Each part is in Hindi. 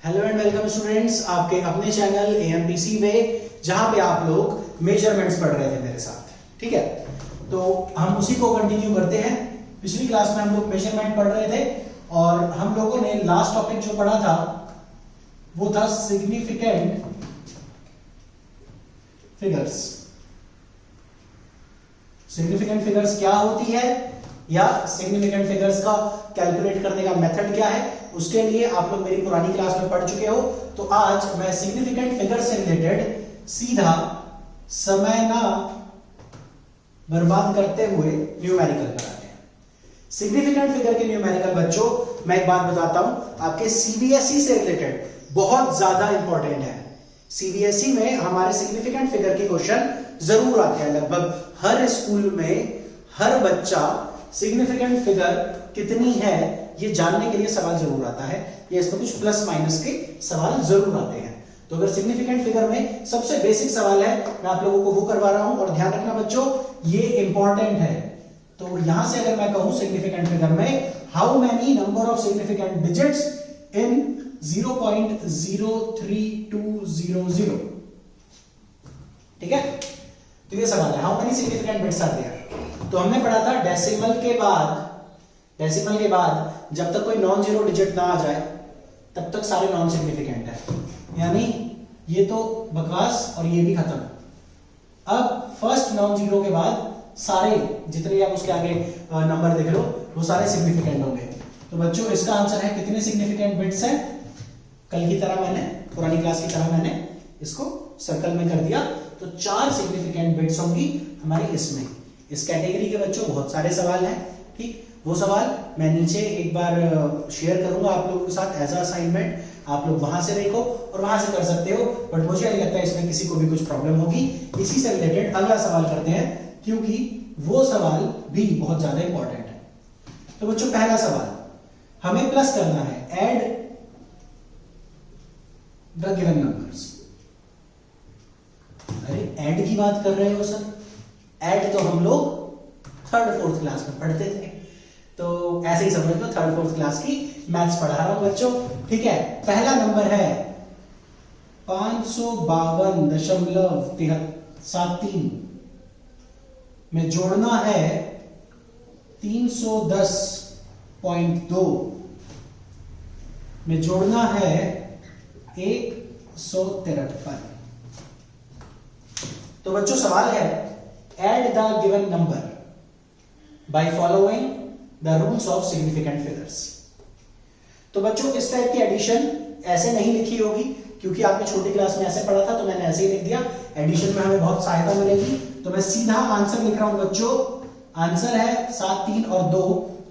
हेलो एंड वेलकम स्टूडेंट्स, आपके अपने चैनल एएमपीसी में, जहां पे आप लोग मेजरमेंट्स पढ़ रहे थे मेरे साथ। ठीक है, तो हम उसी को कंटिन्यू करते हैं। पिछली क्लास में हम लोग मेजरमेंट पढ़ रहे थे और हम लोगों ने लास्ट टॉपिक जो पढ़ा था वो था सिग्निफिकेंट फिगर्स। सिग्निफिकेंट फिगर्स क्या होती है या सिग्निफिकेंट फिगर्स का कैलकुलेट करने का मेथड क्या है, उसके लिए आप लोग मेरी पुरानी क्लास में पढ़ चुके हो। तो आज मैं सिग्निफिकेंट फिगर से रिलेटेड सीधा समय ना बर्बाद करते हुए न्यूमेरिकल कराते हैं। सिग्निफिकेंट फिगर के न्यूमेरिकल बच्चों, मैं एक बात बताता हूं, आपके सीबीएसई से रिलेटेड बहुत ज्यादा इंपॉर्टेंट है। सीबीएसई में हमारे सिग्निफिकेंट फिगर के क्वेश्चन जरूर आते हैं। लगभग हर स्कूल में हर बच्चा सिग्निफिकेंट फिगर कितनी है ये जानने के लिए सवाल जरूर आता है, या इसमें कुछ प्लस माइनस के सवाल जरूर आते हैं। तो अगर सिग्निफिकेंट फिगर में सबसे बेसिक सवाल है, मैं आप लोगों को वो करवा रहा हूं, और ध्यान रखना बच्चों ये इंपॉर्टेंट है। तो यहां से अगर मैं कहूं सिग्निफिकेंट फिगर में how many number of significant digits in 0.03200, ठीक है, तो ये सवाल है how many significant bits are there. तो हमने पढ़ा था डेसिमल के बाद जब तक कोई नॉन जीरो डिजिट ना आ जाए तब तक सारे नॉन सिग्निफिकेंट है, यानी ये तो बकवास और ये भी खत्म। अब फर्स्ट नॉन जीरो के बाद सारे जितने आप उसके आगे नंबर देख लो वो सारे सिग्निफिकेंट होंगे। तो बच्चों इसका आंसर है कितने सिग्निफिकेंट बिट्स हैं। कल की तरह मैंने पुरानी क्लास की तरह मैंने इसको सर्कल में कर दिया। तो 4 सिग्निफिकेंट बिट्स होंगी हमारी इसमें। इस कैटेगरी के बच्चों बहुत सारे सवाल हैं, ठीक, वो सवाल मैं नीचे एक बार शेयर करूंगा आप लोगों के साथ एज अ असाइनमेंट। आप लोग वहां से देखो और वहां से कर सकते हो, बट मुझे नहीं लगता है इसमें किसी को भी कुछ प्रॉब्लम होगी। इसी से रिलेटेड अगला सवाल करते हैं, क्योंकि वो सवाल भी बहुत ज्यादा इंपॉर्टेंट है। तो बच्चों पहला सवाल हमें प्लस करना है, ऐड द गिवन नंबर्स। अरे ऐड की बात कर रहे हो सर, ऐड तो हम लोग 3rd 4th क्लास में पढ़ते थे, तो ऐसे ही समझ लो 3rd 4th क्लास की मैथ्स पढ़ा रहा हूं बच्चों। ठीक है, पहला नंबर है 552.73 में जोड़ना है 310.2 में जोड़ना है 153। तो बच्चों सवाल है add the given number by following the rules of significant figures. तो बच्चों इस टाइप की एडिशन ऐसे नहीं लिखी होगी, क्योंकि आपने छोटी क्लास में ऐसे पढ़ा था, तो मैंने ऐसे ही लिख दिया। एडिशन में हमें बहुत सहायता मिलेगी, तो मैं सीधा आंसर लिख रहा हूं बच्चों। आंसर है 7 3 और 2,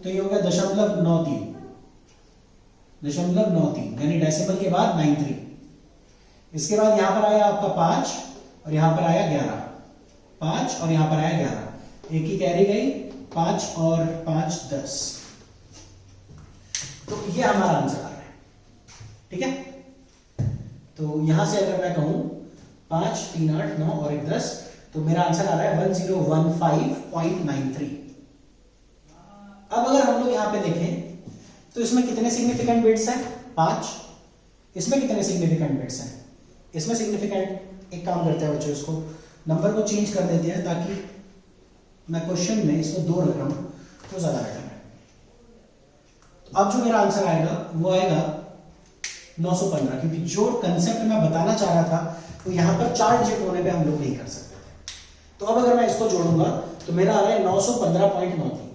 तो ये हो गया 0.93 यानी डेसिमल के बाद 93। इसके बाद यहां पर आया आपका 5 और यहां पर आया 11, 5 और यहां पर आया 11, एक ही कैरी गई, 5 और 5 10। तो ये हमारा आंसर आ रहा है, ठीक है। तो यहां से अगर मैं कहूं 5 3 8 9 और 1 10, तो मेरा आंसर आ रहा है 1015.93। अब अगर हम लोग यहां पे देखें तो इसमें कितने सिग्निफिकेंट बिट्स हैं? 5। इसमें कितने सिग्निफिकेंट बिट्स हैं? इसमें सिग्निफिकेंट, एक काम करते हैं बच्चों, इसको नंबर को चेंज कर देते हैं, ताकि मैं क्वेश्चन में इसको 2 रख रहा हूं तो ज्यादा बेटर है। तो अब जो मेरा आंसर आएगा वो आएगा 915, क्योंकि जो कंसेप्ट मैं बताना चाह रहा था तो यहां पर 4 डिजिट होने पे हम लोग नहीं कर सकते थे। तो अब अगर मैं इसको जोड़ूंगा तो मेरा आ रहा है 915.93।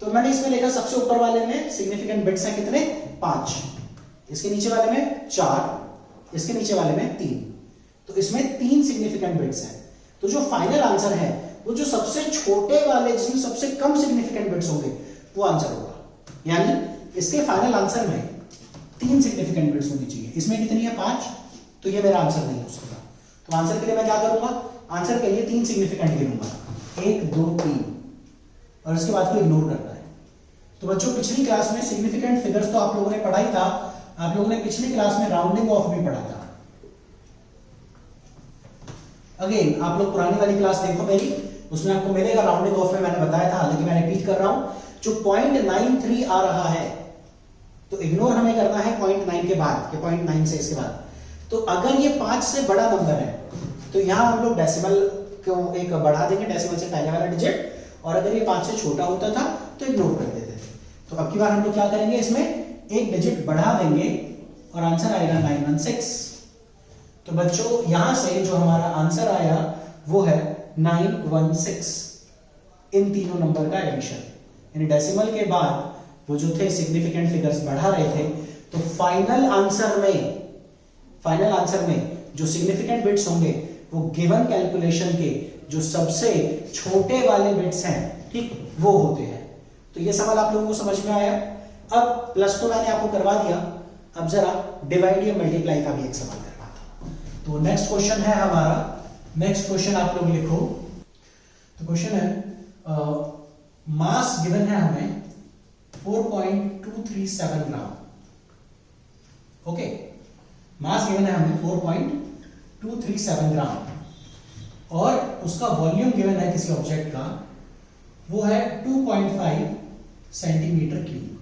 तो मैंने इसमें लिखा सबसे ऊपर वाले में सिग्निफिकेंट बिट्स हैं कितने? 5, इसके नीचे वाले में 4, इसके नीचे वाले में 3, तो इसमें 3 सिग्निफिकेंट बिट्स हैं। तो जो फाइनल आंसर है वो जो सबसे छोटे वाले जिसमें सबसे कम सिग्निफिकेंट बिट्स होंगे वो आंसर होगा, यानी इसके फाइनल आंसर में 3 सिग्निफिकेंट बिट्स होनी चाहिए। इसमें कितनी है? 5, तो ये मेरा आंसर नहीं हो सकता। तो आंसर के लिए मैं क्या करूंगा? आंसर के लिए 3 सिग्निफिकेंट गिनूंगा, 1 2 3, और इसके बाद को इग्नोर करना है। तो बच्चों पिछली क्लास में सिग्निफिकेंट फिगर्स तो आप लोगों ने पढ़ा ही था, आप लोगों ने पिछली क्लास में राउंडिंग ऑफ भी पढ़ा था। अगेन आप लोग पुरानी वाली क्लास देखो मेरी, उसमें आपको मिलेगा राउंडिंग ऑफ में मैंने बताया था, हालांकि मैं रिपीट कर रहा हूं। जो 0.93 आ रहा है तो इग्नोर हमें करना है 0.9 के बाद के 0.9 से इसके बाद, तो अगर ये 5 से बड़ा नंबर है तो यहाँ हम लोग डेसिमल को एक बढ़ा देंगे, डेसिमल से पहले वाला डिजिट, और अगर ये 5 से छोटा होता था तो इग्नोर कर देते थे। तो अब की बार हम लोग क्या करेंगे, इसमें एक डिजिट बढ़ा देंगे और आंसर आएगा 916। तो बच्चों यहां से जो हमारा आंसर आया वो है 916, इन तीनों नंबर का एडिशन। यानी डेसिमल के बाद वो जो थे सिग्निफिकेंट फिगर्स बढ़ा रहे थे, तो फाइनल आंसर में जो सिग्निफिकेंट बिट्स होंगे वो गिवन कैलकुलेशन के जो सबसे छोटे वाले बिट्स हैं, ठीक, वो होते हैं। तो ये सवाल आप लोगों को समझ में आया। अब प्लस तो मैंने आपको करवा दिया, अब जरा डिवाइड या मल्टीप्लाई का भी एक सवाल करवाता हूं। तो नेक्स्ट क्वेश्चन है हमारा, नेक्स्ट क्वेश्चन आप लोग लिखो। तो क्वेश्चन है मास गिवन है हमें 4.237 ग्राम। ओके, मास गिवन है हमें 4.237 ग्राम और उसका वॉल्यूम गिवन है किसी ऑब्जेक्ट का, वो है 2.5 सेंटीमीटर क्यूब।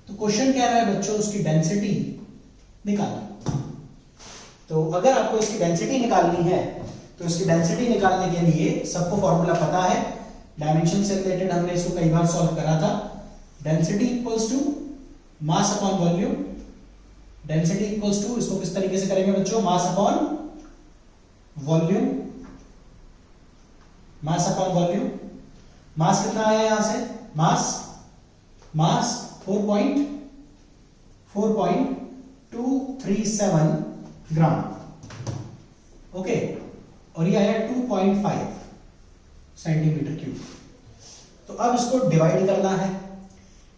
तो क्वेश्चन कह रहा है बच्चों उसकी डेंसिटी निकालना। तो अगर आपको इसकी डेंसिटी निकालनी है तो इसकी डेंसिटी निकालने के लिए सबको फॉर्मूला पता है, डायमेंशन से रिलेटेड हमने इसको कई बार सॉल्व करा था। Density equals to mass upon volume. Density equals to, इसको किस तरीके से करेंगे बच्चों, mass upon volume, mass upon volume. Mass कितना आया यहां से, मास 4.237 ग्राम। ओके, और ये आया 2.5 सेंटीमीटर क्यूब। तो अब इसको डिवाइड करना है।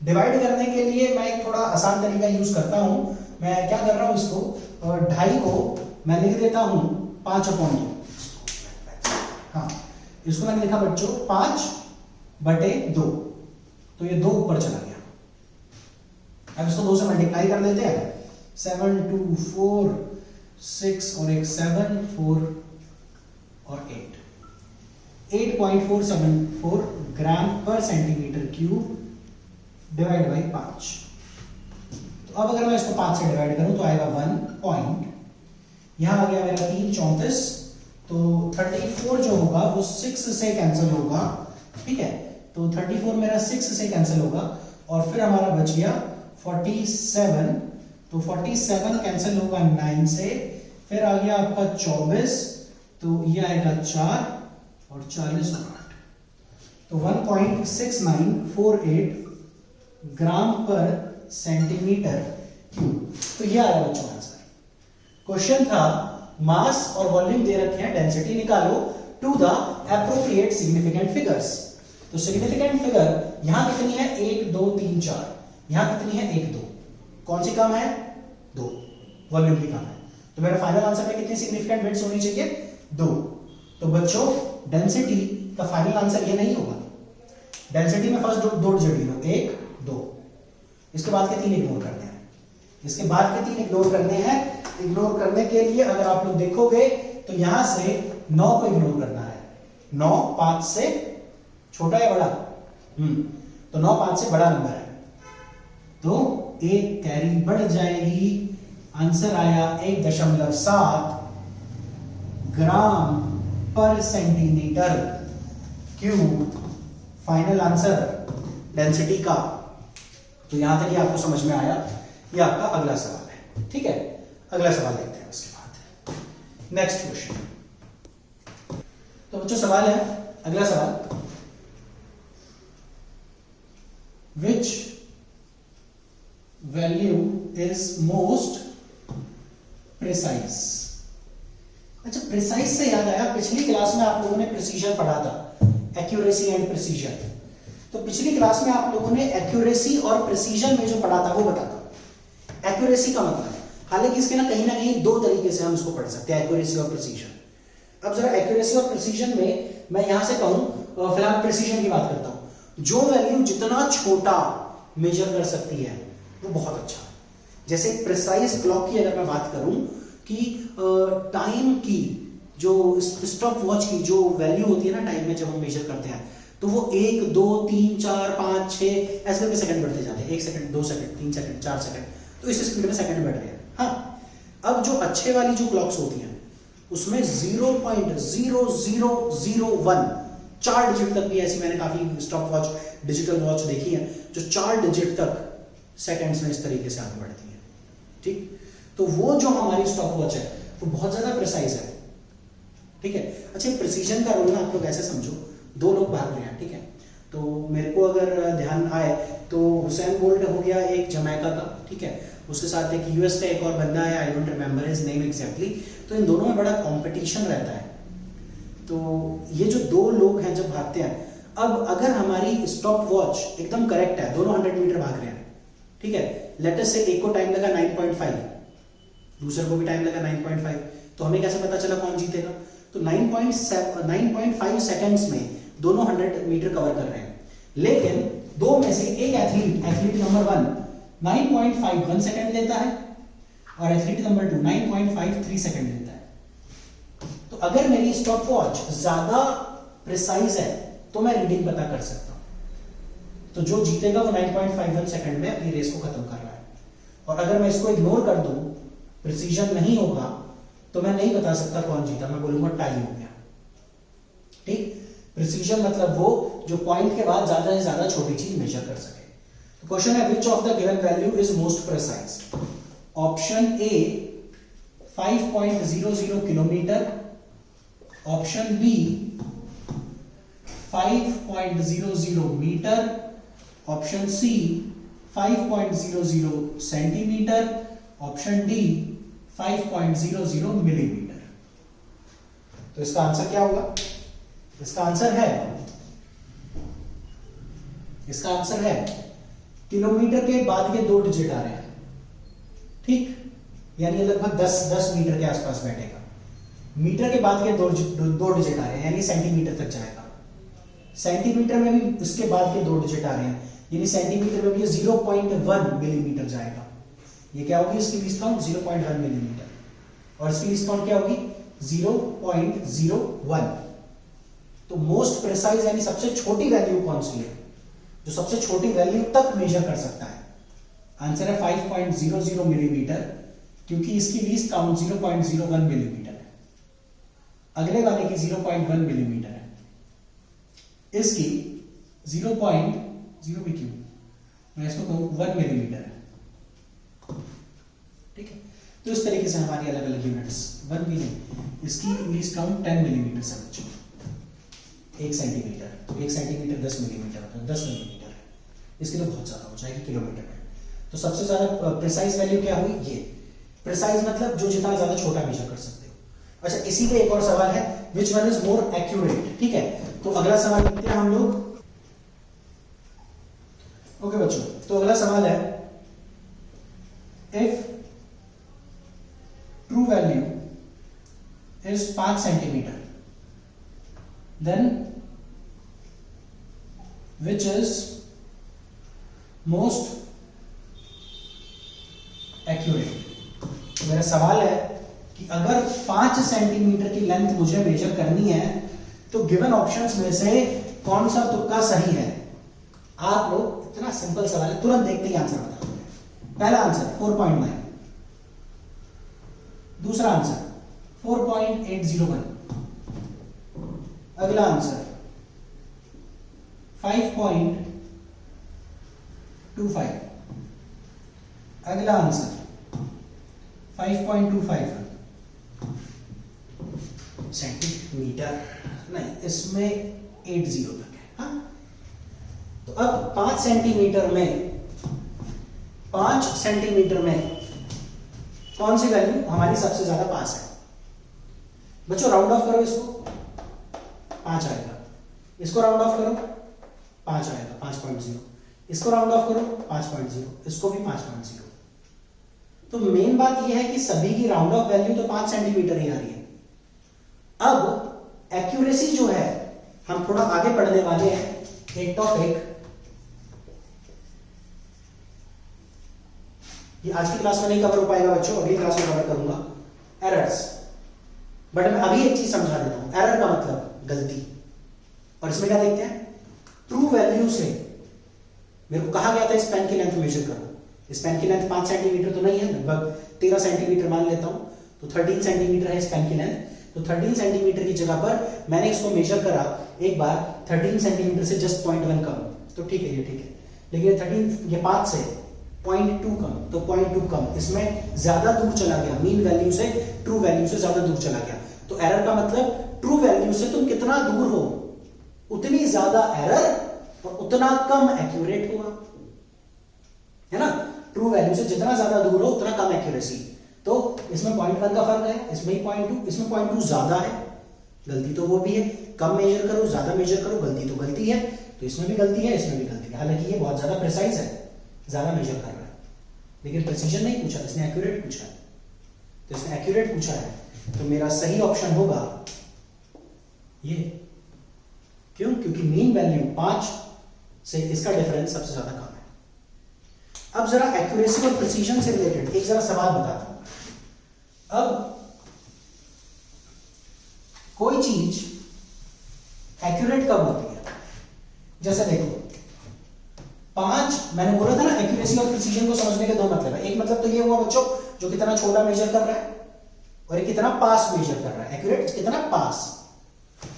डिवाइड करने के लिए मैं एक थोड़ा आसान तरीका यूज करता हूं। मैं क्या कर रहा हूं, इसको 2.5 को मैं लिख देता हूं 5/2। हाँ, इसको मैंने लिखा बच्चों 5/2, तो ये 2 ऊपर चला गया। अब इसको 2 से मल्टीप्लाई कर देते हैं, 7 2 4 6 और एक 7 4 और 8, 8.474 ग्राम पर सेंटीमीटर क्यूब डिवाइड बाई 5। तो अब अगर मैं इसको 5 से डिवाइड करूं तो आएगा 1 पॉइंट, यहां आ गया मेरा 3 34, तो 34 जो होगा वो 6 से कैंसिल होगा, ठीक है। तो 34 मेरा 6 से कैंसिल होगा और फिर हमारा बच गया 47। तो 47 कैंसिल होगा 9 से, फिर आ गया आपका 24, तो ये आएगा 4 और 40 और 8, तो 1.6948 ग्राम पर सेंटीमीटर क्यूब। तो ये आया बच्चों आंसर। क्वेश्चन था मास और वॉल्यूम दे रखे हैं, डेंसिटी निकालो to the appropriate significant figures. तो सिग्निफिकेंट फिगर यहां कितनी है, 1 2 3 4, यहां कितनी है 1 2, कौन सी कम है, 2, वॉल्यूम भी कम है। तो मेरा फाइनल आंसर में कितनी सिग्निफिकेंट बिट्स होनी चाहिए, 2। तो बच्चों डेंसिटी का फाइनल आंसर ये नहीं होगा। डेंसिटी में फर्स्ट 2 डिजिट लो, 1 2, इसके बाद के 3 इग्नोर करने हैं, इसके बाद के 3 इग्नोर करने हैं। इग्नोर करने के लिए अगर आप लोग देखोगे तो यहां से 9 को इग्नोर करना है। 9 5 से छोटा या बड़ा, तो 9 5 से बड़ा नंबर है, तो एक कैरी बढ़ जाएगी। आंसर आया 1.7 ग्राम पर centimetre cube, final answer density का। तो यहां तक ही आपको समझ में आया। ये आपका अगला सवाल है, ठीक है। अगला सवाल देखते हैं उसके बाद, नेक्स्ट क्वेश्चन। तो बच्चों सवाल है, अगला सवाल, which value is most precise. अच्छा, प्रिसाइज से याद आया, पिछली क्लास में आप लोगों ने प्रिसीजन पढ़ा था, एक्यूरेसी एंड प्रिसीजन। तो पिछली क्लास में आप लोगों ने एक्यूरेसी और प्रिसीजन में जो पढ़ा था वो बता दो। एक्यूरेसी का मतलब, हालांकि इसके ना कहीं 2 तरीके से हम इसको पढ़ सकते हैं, एक्यूरेसी और प्रिसीजन। अब जरा एक्यूरेसी और प्रिसीजन में मैं यहां से कहूं, फिलहाल प्रिसीजन की बात करता हूं, जो वैल्यू जितना छोटा मेजर कर सकती है वो बहुत अच्छा है। जैसे प्रिसाइज क्लॉक की अगर मैं बात करूं कि टाइम की जो स्टॉप वॉच की जो वैल्यू होती है ना टाइम में, जब हम मेजर करते हैं तो वो 1 2 3 4 5 6 ऐसे करके सेकंड बढ़ते जाते हैं, 1 सेकंड 2 सेकंड 3 सेकंड 4 सेकंड। तो इस स्पीड में सेकंड बढ़ रहे हैं। हाँ, अब जो अच्छे वाली जो क्लॉक्स होती हैं उसमें 0.0001 4 डिजिट तक भी ऐसी मैंने काफी स्टॉप वॉच डिजिटल वॉच देखी है जो 4 डिजिट तक सेकंड्स में इस तरीके से आगे बढ़ती है। ठीक, तो वो जो हमारी स्टॉप वॉच है वो बहुत ज्यादा प्रिसाइज है। ठीक है, अच्छा प्रिसीजन का रोल ना आप लोग ऐसे समझो, दो लोग भाग रहे हैं, ठीक है, तो मेरे को अगर ध्यान आए तो हुसैन बोल्ट हो गया एक जमैका का, ठीक है, उसके साथ एक यूएस का एक और बंदा है, I don't remember his name exactly, तो इन दोनों में बड़ा कंपटीशन रहता है। तो ये जो दो लोग हैं जब भागते हैं, अब अगर हमारी स्टॉप वॉच एकदम करेक्ट है, दोनों 100 मीटर भाग रहे हैं, ठीक है, लेटर से एक को टाइम लगा 9.5, दूसरे को भी टाइम लगा 9.5, तो हमें कैसे पता चला कौन जीतेगा? तो 9.5 सेकंड्स में दोनों 100 मीटर कवर कर रहे हैं, लेकिन दो में से एक एथलीट नंबर 1 9.51 सेकंड लेता है और एथलीट नंबर 2 9.53 सेकंड लेता है। तो अगर मेरी स्टॉप वॉच ज्यादा प्रिसाइज है तो मैं रीडिंग पता कर सकता हूं, तो जो जीतेगा वो 9.51 सेकंड में अपनी रेस को खत्म कर रहा है। और अगर मैं इसको इग्नोर कर दूं, प्रिसीजन नहीं होगा, तो मैं नहीं बता सकता कौन जीता, मैं बोलूंगा टाई हो गया। ठीक, प्रिसीजन मतलब वो जो पॉइंट के बाद ज्यादा से ज्यादा छोटी चीज मेजर कर सके। तो क्वेश्चन है which of the given value is most precise? Option A 5.00 kilometre, option B 5.00 metre, option C 5.00 centimetre, option D 5.00 millimetre. तो इसका आंसर क्या होगा? इसका आंसर है किलोमीटर के बाद के 2 डिजिट आ रहे हैं, ठीक, यानी लगभग 10 मीटर के आसपास बैठेगा। मीटर के बाद के 2 डिजिट आ रहे हैं, यानी सेंटीमीटर तक जाएगा। सेंटीमीटर में भी इसके बाद के 2 डिजिट आ रहे हैं, यानी सेंटीमीटर में भी 0.1 मिलीमीटर जाएगा। ये क्या होगी इसकी लीस्ट काउंट? 0.1 मिलीमीटर। और इसकी लीस्ट काउंट क्या होगी? 0.01। तो मोस्ट प्रिसाइज यानी सबसे छोटी वैल्यू कौन सी है जो सबसे छोटी वैल्यू तक मेजर कर सकता है? आंसर है 5.00 मिलीमीटर, क्योंकि इसकी लीस्ट काउंट 0.01 मिलीमीटर है। अगले वाले की 0.1 मिलीमीटर है, इसकी 0.0 भी क्यों, मैं इसको कहूं 1 मिलीमीटर है। ठीक है, तो इस तरीके से हमारी अलग अलग यूनिट्स 1 भी नहीं, इसकी लीस्ट काउंट 10 मिलीमीटर से बच्चों, 1 सेंटीमीटर, तो 1 सेंटीमीटर 10 मिलीमीटर, तो 10 मिलीमीटर है, इसके लिए बहुत ज्यादा हो जाएगी किलोमीटर में। तो सबसे ज्यादा प्रिसाइज वैल्यू क्या हुई? ये प्रिसाइज मतलब जो जितना ज्यादा छोटा मेजर कर सकते हो। अच्छा, इसी पे एक और सवाल है, which one is more accurate? ठीक है, तो अगला सवाल लिखते हैं हम लोग। ओके बच्चों, तो अगला सवाल है, if true value is 5 centimetre, then which is most accurate? तो मेरा सवाल है कि अगर 5 सेंटीमीटर की लेंथ मुझे मेजर करनी है तो गिवन ऑप्शंस में से कौन सा तुक्का सही है? आप लोग, इतना सिंपल सवाल है, तुरंत देखते ही आंसर बता दो। पहला आंसर 4.9, दूसरा आंसर 4.801, अगला आंसर 5.25, अगला आंसर 5.25 सेंटीमीटर, नहीं इसमें 80 तक है। हाँ, तो अब 5 सेंटीमीटर में कौन सी वैल्यू हमारी सबसे ज्यादा पास है? बच्चों राउंड ऑफ करो, इसको 5 आएगा, इसको राउंड ऑफ करो 5 आएगा, 5.0, इसको राउंड ऑफ करो 5.0, इसको भी 5.0। तो मेन बात यह है कि सभी की राउंड ऑफ वैल्यू तो 5 सेंटीमीटर ही आ रही है। अब एक्यूरेसी जो है, हम थोड़ा आगे पढ़ने वाले हैं एक टॉपिक, ये आज की क्लास में नहीं कवर हो पाएगा बच्चों, अगली क्लास में कवर करूंगा, एरर्स। बट मैं अभी एक चीज समझा देता हूं, एरर का मतलब गलती। और इसमें क्या देखते हैं? ट्रू वैल्यू से मेरे को कहा गया था इस पेन की लेंथ मेजर करो, इस पेन की लेंथ 5 सेंटीमीटर तो नहीं है, लगभग 13 सेंटीमीटर मान लेता हूं, तो 13 सेंटीमीटर है इस पेन की लेंथ। तो 13 सेंटीमीटर की जगह पर मैंने इसको मेजर करा एक बार 13 सेंटीमीटर से जस्ट 0.1 कम, तो ठीक है, ये ठीक है। लेकिन ये 13 ये 5 से 0.2 कम, तो 0.2 कम, इसमें ज्यादा दूर चला गया, मीन वैल्यू से ट्रू वैल्यू से ज्यादा दूर चला गया। तो एरर का मतलब ट्रू वैल्यू से तुम कितना दूर हो उतनी ज्यादा एरर और उतना कम एक्यूरेट होगा, है ना। ट्रू वैल्यू से जितना ज्यादा दूर हो उतना कम एक्यूरेसी। तो इसमें 0.1 का फर्क है, इसमें ही 0.2, इसमें 0.2 ज्यादा है, गलती तो वो भी है। कम मेजर करो ज्यादा मेजर करो, गलती तो गलती है, तो इसमें भी गलती है, इसमें भी गलती है। हालांकि ये बहुत ज्यादा प्रिसाइज है, ज्यादा मेजर कर रहा है, लेकिन प्रिसीजन नहीं पूछा, इसने एक्यूरेट पूछा है। तो इसने एक्यूरेट पूछा है, तो मेरा सही ऑप्शन होगा ये। क्यों? क्योंकि मीन वैल्यू 5 से इसका डिफरेंस सबसे ज्यादा कम है। अब जरा एक्यूरेसी और प्रिसीजन से रिलेटेड एक जरा सवाल बताता हूं। अब कोई चीज एक्यूरेट कब होती है? जैसे देखो 5, मैंने बोला था ना एक्यूरेसी और प्रिसीजन को समझने के दो मतलब है। एक मतलब तो ये हुआ बच्चों जो कितना छोटा मेजर कर रहा है, और ये कितना पास मेजर कर रहा है। एक्यूरेट कितना पास।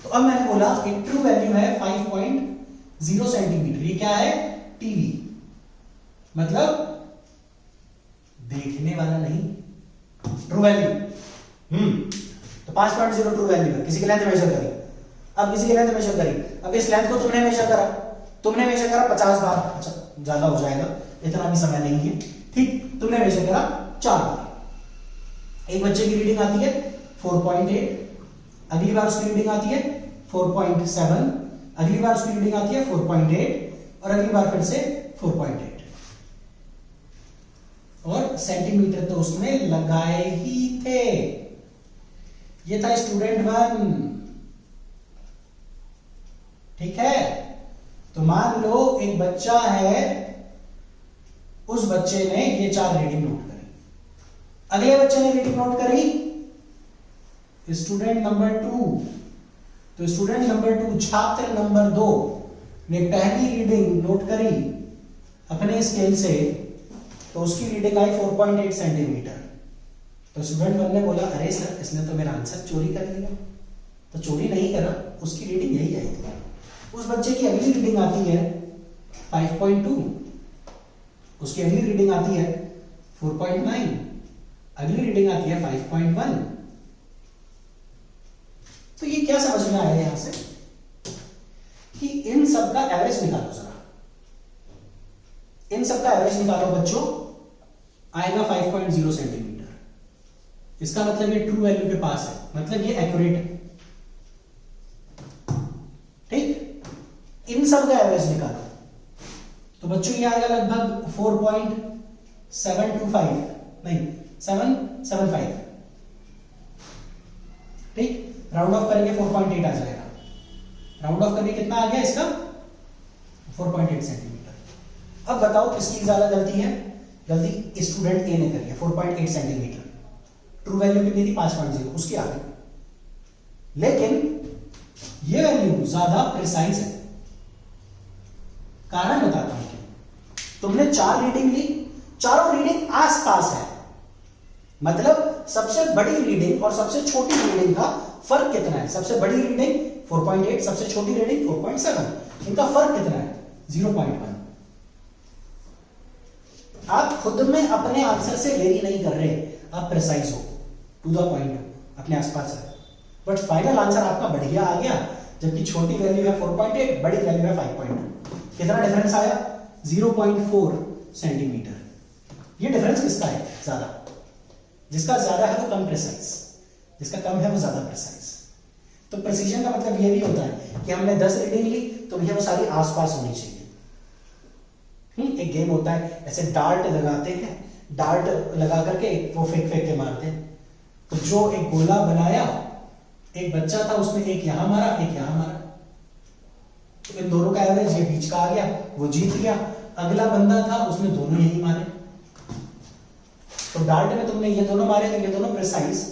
तो अब मैंने बोला एक ट्रू वैल्यू है 5.0 सेंटीमीटर, ये क्या है? टीवी, मतलब देखने वाला नहीं, ट्रू वैल्यू। तो 5.0 ट्रू वैल्यू है। किसी की लेंथ मेजर करी, अब किसी की लेंथ मेजर करी, अब इस लेंथ को तुमने मेजर करा, 50 बार, अच्छा ज्यादा हो जाएगा, इतना भी समय नहीं है, ठीक। तुमने मेजर करा 4 बार। एक बच्चे की रीडिंग आती है 4.8, अगली बार उसकी रीडिंग आती है 4.7, अगली बार उसकी रीडिंग आती है 4.8, और अगली बार फिर से 4.8। और सेंटीमीटर तो उसने लगाए ही थे। ये था स्टूडेंट 1, ठीक है। तो मान लो एक बच्चा है, उस बच्चे ने ये 4 रीडिंग नोट करी, अगले बच्चे ने रीडिंग नोट करी स्टूडेंट नंबर 2। तो स्टूडेंट नंबर 2 छात्र नंबर 2 ने पहली रीडिंग नोट करी अपने स्केल से, तो उसकी रीडिंग आई 4.8 सेंटीमीटर। तो स्टूडेंट 1 ने बोला अरे सर इसने तो मेरा आंसर चोरी कर लिया। तो चोरी नहीं करा, उसकी रीडिंग यही आई थी। उस बच्चे की अगली रीडिंग आती है 5.2, उसकी अगली रीडिंग आती है 4.9, अगली रीडिंग आती है 5.1। तो ये क्या समझ में आया यहां से कि इन सब का एवरेज निकालो जरा, इन सब का एवरेज निकालो बच्चों, आएगा 5.0 सेंटीमीटर। इसका मतलब ये ट्रू वैल्यू के पास है, मतलब ये एक्यूरेट है, ठीक। इन सब का एवरेज निकालो, तो बच्चों ये आएगा लगभग 4.725, नहीं 775, ठीक। राउंड ऑफ करेंगे 4.8 आ जाएगा। राउंड ऑफ करके कितना आ गया इसका? 4.8 सेंटीमीटर। अब बताओ किसकी ज्यादा गलती है? गलती स्टूडेंट ए ने करी है, 4.8 सेंटीमीटर। ट्रू वैल्यू कितनी थी? 5.0, उसकी आ गई। लेकिन ये वैल्यू ज्यादा प्रिसाइज है। कारण बताता हूं। तुमने 4 रीडिंग ली, चारों रीडिंग आसपास है, मतलब सबसे बड़ी रीडिंग और सबसे छोटी रीडिंग का फर्क कितना है? सबसे बड़ी रीडिंग 4.8, सबसे छोटी रीडिंग 4.7, इनका फर्क कितना है? 0.1। आप खुद में अपने आंसर से वेरी नहीं कर रहे, आप प्रिसाइज हो, टू द पॉइंट, अपने आसपास है, बट फाइनल आंसर आपका बढ़िया आ गया। जबकि छोटी वैल्यू है 4.8, बड़ी वैल्यू है 5.2। कितना डिफरेंस आया? 0.4 सेंटीमीटर। ये डिफरेंस किसका है ज्यादा? जिसका ज्यादा है वो कम प्रिसाइज, जिसका कम है वो ज्यादा प्रिसाइज। तो प्रिसीजन का मतलब ये भी होता है कि हमने 10 रीडिंग ली तो भैया वो सारी आसपास होनी चाहिए। एक गेम होता है, ऐसे डार्ट लगाते हैं, डार्ट लगा करके वो फेंक फेंक के मारते हैं। तो जो एक गोला बनाया, एक बच्चा था उसने एक यहां मारा, एक यहां मारा, तो इन दोनों का एवरेज ये बीच का आ गया, वो जीत गया। अगला बंदा था उसने दोनों यही मारे, तो डार्ट में तुमने ये दोनों मारे तो ये दोनों प्रिसाइज,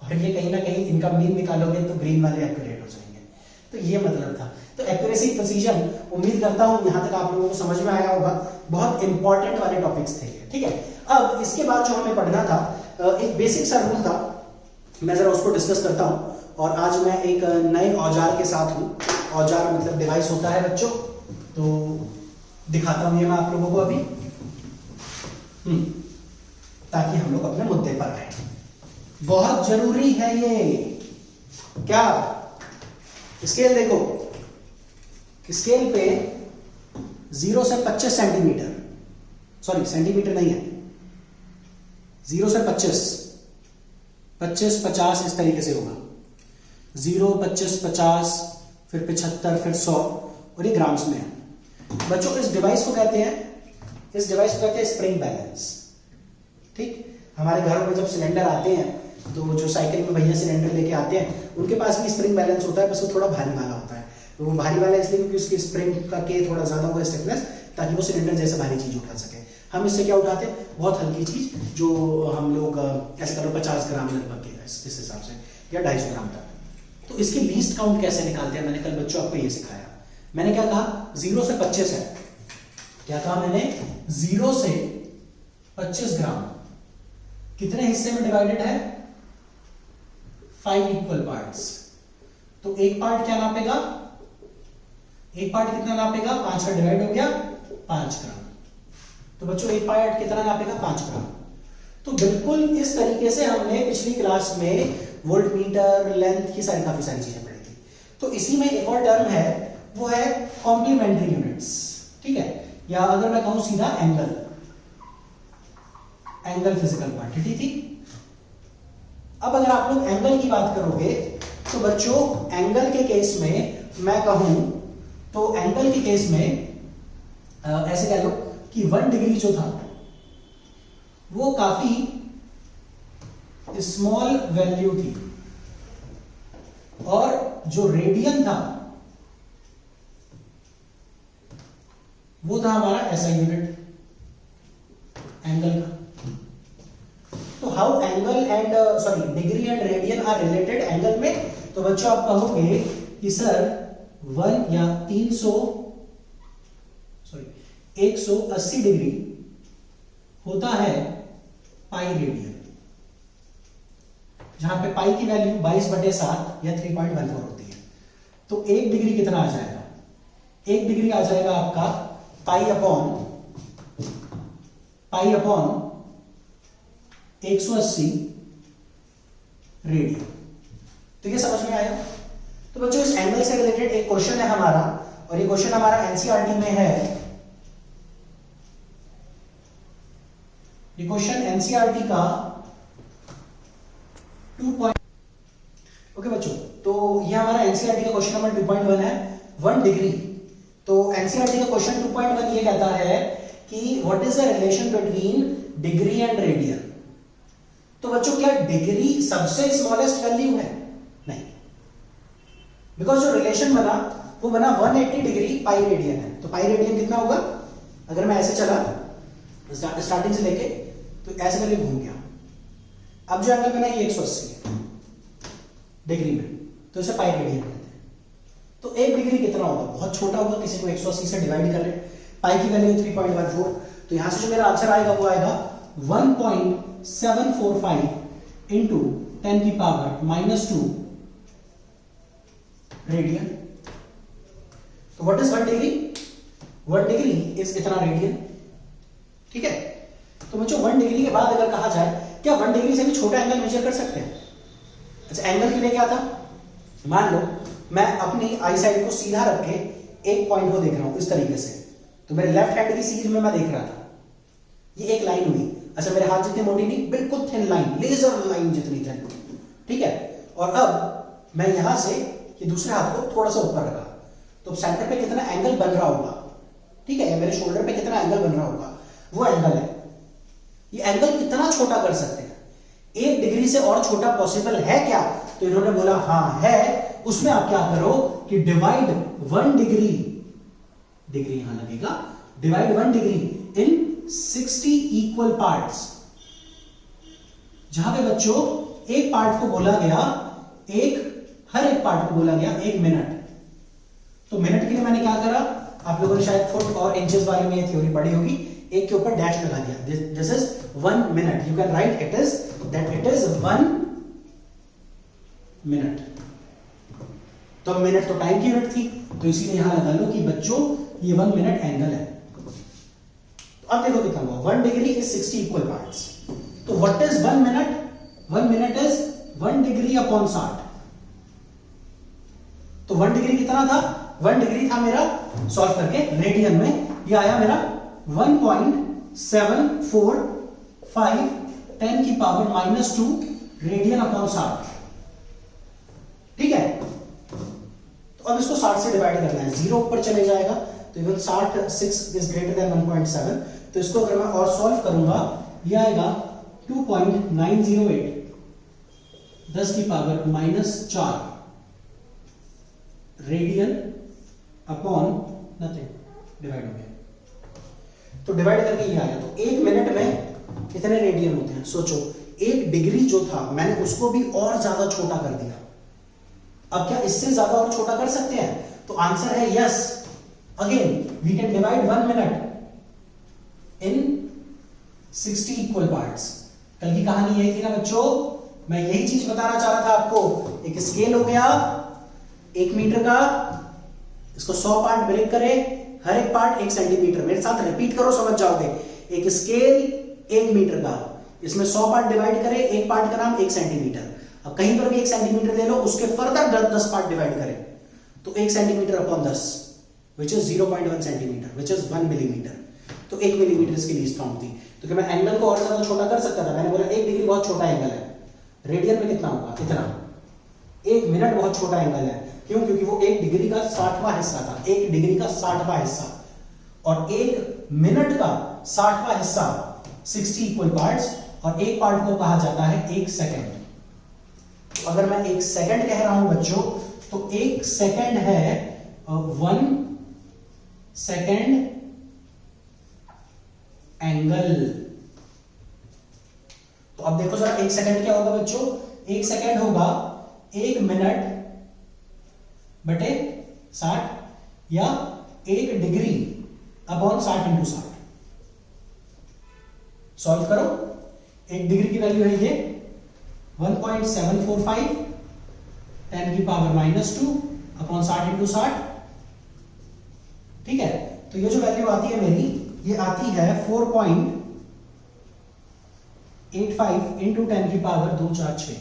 और ये कहीं ना कहीं इनका मीन निकालोगे तो ग्रीन वाले एक्यूरेट हो जाएंगे। तो ये मतलब था। तो एक्यूरेसी प्रिसीजन, उम्मीद करता हूं यहां तक आप लोगों को समझ में आया होगा। बहुत इंपॉर्टेंट वाले टॉपिक्स थे, ठीक है। अब इसके बाद जो हमें पढ़ना था, एक बेसिक सा रूल था, मैं जरा उसको डिस्कस करता हूं। और आज मैं एक नए औजार के साथ हूं। औजार मतलब डिवाइस होता है बच्चों, तो दिखाता हूं ये मैं आप लोगों को अभी, ताकि हम लोग अपने मुद्दे पर आए। बहुत जरूरी है ये। क्या? स्केल देखो, स्केल पे 0 से 25 सेंटीमीटर, सॉरी सेंटीमीटर नहीं है, 0 से 25, 25, 50 इस तरीके से होगा। 0, 25, 50, फिर 75, फिर 100, और ये ग्राम्स में है। बच्चों इस डिवाइस को कहते हैं, इस डिवाइस को कहते हैं स्प्रिंग बैलेंस। ठीक, हमारे घरों में जब सिलेंडर आते हैं, तो जो साइकिल में भैया सिलेंडर लेके आते हैं, उनके पास भी स्प्रिंग बैलेंस होता है, बस वो थोड़ा भारी वाला होता है। तो वो भारी वाला इसलिए क्योंकि उसकी स्प्रिंग का के थोड़ा ज्यादा होगा स्टिफनेस, ताकि वो सिलेंडर जैसे भारी चीज उठा सके। हम इससे क्या उठाते हैं? बहुत हल्की चीज, जो हम लोग ऐसे करो 50 ग्राम लगभग के इस हिसाब से, या 250 ग्राम तक। तो इसकी लीस्ट काउंट कैसे निकालते हैं? मैंने कल बच्चों आपको ये सिखाया। मैंने क्या कहा? 0 से 25 है। क्या कहा मैंने? 0 से 25 ग्राम कितने हिस्से में डिवाइडेड है? 5 इक्वल पार्ट्स। तो एक पार्ट क्या नापेगा? एक पार्ट कितना नापेगा? 5 का डिवाइड हो गया 5 ग्राम। तो बच्चों एक पार्ट कितना नापेगा? 5 ग्राम। तो बिल्कुल इस तरीके से हमने पिछली क्लास में वोल्टमीटर, लेंथ की काफी सारी चीजें पढ़ी थी। तो इसी में एक और टर्म है, वो है कॉम्प्लीमेंट्री यूनिट्स। ठीक है, या अगर मैं कहूं सीधा एंगल, एंगल फिजिकल क्वांटिटी थी। अब अगर आप लोग एंगल की बात करोगे, तो बच्चों एंगल के केस में मैं कहूं तो एंगल के केस में ऐसे कह लो कि 1 डिग्री जो था वो काफी स्मॉल वैल्यू थी, और जो रेडियन था वो था हमारा ऐसा यूनिट एंगल का। तो how angle and degree and radian are related angle में? तो बच्चों आप कहोगे कि सर 1 या 180 डिग्री होता है पाई रेडियन, जहां पे पाई की वैल्यू 22/7 या 3.14 होती है। तो 1 डिग्री कितना आ जाएगा? 1 डिग्री आ जाएगा आपका पाई अपॉन 180 रेडियन। तो ये समझ में आया? तो बच्चों इस एंगल से रिलेटेड एक क्वेश्चन है हमारा, और ये क्वेश्चन हमारा एनसीईआरटी में है। ये क्वेश्चन एनसीईआरटी का 2. ओके बच्चों, तो ये हमारा एनसीईआरटी का क्वेश्चन नंबर 2.1 है, 1 डिग्री। तो एनसीईआरटी का क्वेश्चन 2.1 ये कहता है कि what is the relation between degree and radian. तो बच्चों क्या डिग्री सबसे स्मॉलेस्ट वैल्यू है? नहीं, बिकॉज जो रिलेशन बना वो बना 180 डिग्री पाई रेडियन है। तो पाई रेडियन कितना होगा? अगर मैं ऐसे चला स्टार्टिंग से लेके, तो ऐसे करके घूम गया, अब जो एंगल बना ये 180 है डिग्री में, तो इसे पाई रेडियन कहते हैं। तो 1 डिग्री कितना होगा? बहुत छोटा होगा, किसी को 180 से डिवाइड कर रहे, पाई की वैल्यू 3.14, तो यहां से जो मेरा आंसर आएगा वो आएगा 1.745 इंटू 10⁻⁻² रेडियन। तो what is 1 degree? 1 degree is इतना रेडियन। ठीक है, तो बच्चों 1 डिग्री के बाद अगर कहा जाए, क्या 1 डिग्री से भी छोटा एंगल मेजर कर सकते हैं? अच्छा, एंगल के लिए क्या था? मान लो मैं अपनी आई साइड को सीधा रख के एक पॉइंट को देख रहा हूं इस तरीके से, तो मेरे लेफ्ट हैंड की सीध में मैं देख रहा था, ये एक लाइन हुई। अच्छा, मेरे हाथ जितनी मोटी नहीं, बिल्कुल थिन लाइन, लेजर लाइन जितनी थिन। ठीक है, और अब मैं यहां से ये दूसरे हाथ को थोड़ा सा ऊपर रखा, तो सेंटर पे कितना एंगल बन रहा होगा? ठीक है, मेरे शोल्डर पे कितना एंगल बन रहा होगा? वो एंगल है। ये एंगल कितना छोटा कर सकते हैं? 1 डिग्री से और छोटा पॉसिबल है क्या? तो इन्होंने बोला हाँ है। उसमें आप क्या करो कि डिवाइड 1 डिग्री, डिग्री यहां लगेगा, divide 1 degree in 60 equal parts, जहां पे बच्चों एक पार्ट को बोला गया, हर एक पार्ट को बोला गया 1 मिनट। तो मिनट के लिए मैंने क्या करा, आप लोगों ने शायद फुट और इंचेस बारे में ये थ्योरी पढ़ी होगी, एक के ऊपर डैश लगा दिया, this is 1 minute, you can write it is 1 minute. तो मिनट तो टाइम की यूनिट थी, तो इसीलिए यहां लगा लो कि बच्चों ये 1 मिनट एंगल है। तो अब देखो कितना हुआ, 1 डिग्री इज 60 इक्वल पार्ट्स। तो what is 1 minute? 1 minute is 1 degree upon 60। तो 1 डिग्री कितना था? 1 डिग्री था मेरा, सॉल्व करके रेडियन में ये आया मेरा 1.745 10 की पावर -2 रेडियन अपॉन 60। ठीक है, तो अब इसको 60 से डिवाइड करना है, 0 ऊपर चले जाएगा, तो इवन 66 इज ग्रेटर देन 1.7, तो इसको अगर मैं और सॉल्व करूंगा ये आएगा 2.908 10 की power -4 radian upon nothing, divide हो गया। तो डिवाइड करके ये आया, तो 1 मिनट में कितने रेडियन होते हैं? सोचो, 1 डिग्री जो था मैंने उसको भी और ज्यादा छोटा कर दिया। अब क्या इससे ज्यादा और छोटा कर सकते हैं? तो आंसर है yes. Again we can divide 1 minute in 60 equal parts. कल की कहानी यही थी ना बच्चों, मैं यही चीज बताना चाह रहा था आपको। एक स्केल हो गया 1 मीटर का, इसको 100 पार्ट ब्रेक करे, हर एक पार्ट 1 सेंटीमीटर, मेरे साथ रिपीट करो समझ जाओगे। एक स्केल 1 मीटर का, इसमें 100 पार्ट डिवाइड करे, एक पार्ट का नाम 1 सेंटीमीटर। अब कहीं पर भी 1 सेंटीमीटर ले लो, उसके फर्दर 10 पार्ट डिवाइड करें, तो 1 centimetre upon 10 which is 0.1 centimetre which is 1 millimetre. तो 1 मिलीमीटर इसकी लीस्ट काउंट थी। तो क्या मैं एंगल को और ज्यादा छोटा कर सकता था? मैंने बोला 1 डिग्री बहुत छोटा एंगल है, रेडियन में कितना होगा? इतना। 1 मिनट बहुत छोटा एंगल है, क्यों? क्योंकि वो 1 डिग्री का 60वां हिस्सा था, 1 डिग्री का 60वां हिस्सा, और 1 मिनट का 60वां हिस्सा 60 इक्वल पार्ट्स, और एक पार्ट को कहा जाता है 1 सेकेंड। तो अगर मैं 1 सेकेंड कह रहा हूं बच्चों, तो 1 सेकेंड है 1 सेकेंड एंगल। तो अब देखो जरा 1 सेकेंड क्या होगा बच्चों? 1 सेकेंड होगा 1 मिनट बटे 60, या 1 डिग्री अपॉन 60 इंटू 60। सॉल्व करो, 1 डिग्री की वैल्यू है ये 1.745 10 की पावर -2 अपॉन 60 इंटू 60। ठीक है, तो ये जो वैल्यू आती है मेरी, ये आती है 4.85 इंटू 10 की पावर 246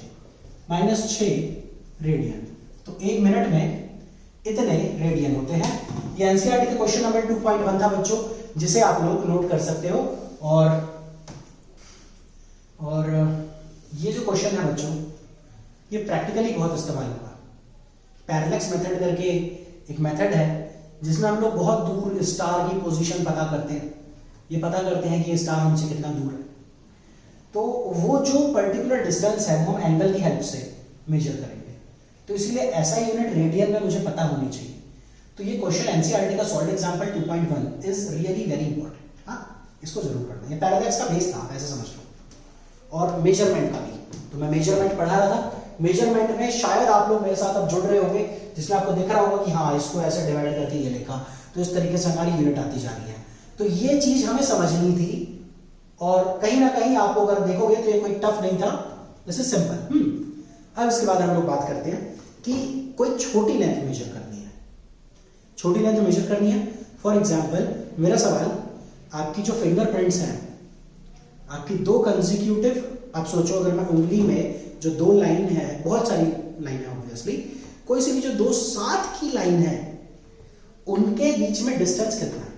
-6 रेडियन। तो 1 मिनट में इतने रेडियन होते हैं। ये एनसीईआरटी के क्वेश्चन नंबर 2.1 था बच्चों, जिसे आप लोग नोट कर सकते हो। और ये जो क्वेश्चन है बच्चों, ये प्रैक्टिकली बहुत इस्तेमाल होगा। पैरेलैक्स मेथड करके एक मेथड है, जिसमें हम लोग बहुत दूर स्टार की पोजीशन पता करते हैं। ये पता करते हैं कि ये स्टार हमसे कितना दूर है, तो वो जो पर्टिकुलर डिस्टेंस है वो हम एंगल की हेल्प से मेजर करेंगे। तो इसलिए ऐसा यूनिट रेडियन में मुझे पता होनी चाहिए। तो ये क्वेश्चन एनसीईआरटी का solve example 2.1 is really very important. हाँ, इसको जरूर पढ़ना। ये पैरेलैक्स का बेस था, ऐसे समझ लो, और मेजरमेंट का भी। तो मैं मेजरमेंट पढ़ा रहा था। मेजरमेंट में शायद आप लोग मेरे साथ अब जुड़ रहे होंगे, जिसमें आपको दिख रहा होगा कि हाँ, इसको ऐसे डिवाइड करके ये लिखा, तो इस तरीके से हमारी यूनिट आती जा रही है। तो ये चीज हमें समझनी थी, और कहीं ना कहीं आपको अगर देखोगे तो ये कोई टफ नहीं था, दिस इज सिंपल। अब इसके बाद हम लोग बात करते हैं कि कोई छोटी लेंथ मेजर करनी है। छोटी लेंथ मेजर करनी है, फॉर एग्जाम्पल मेरा सवाल, आपकी जो फिंगरप्रिंट्स हैं, आपकी 2 कंसेक्यूटिव, आप सोचो अगर मैं उंगली में जो 2 लाइन है, बहुत सारी लाइन है ऑब्वियसली, कोई सी भी जो 2 साथ की लाइन है, उनके बीच में डिस्टेंस कितना है,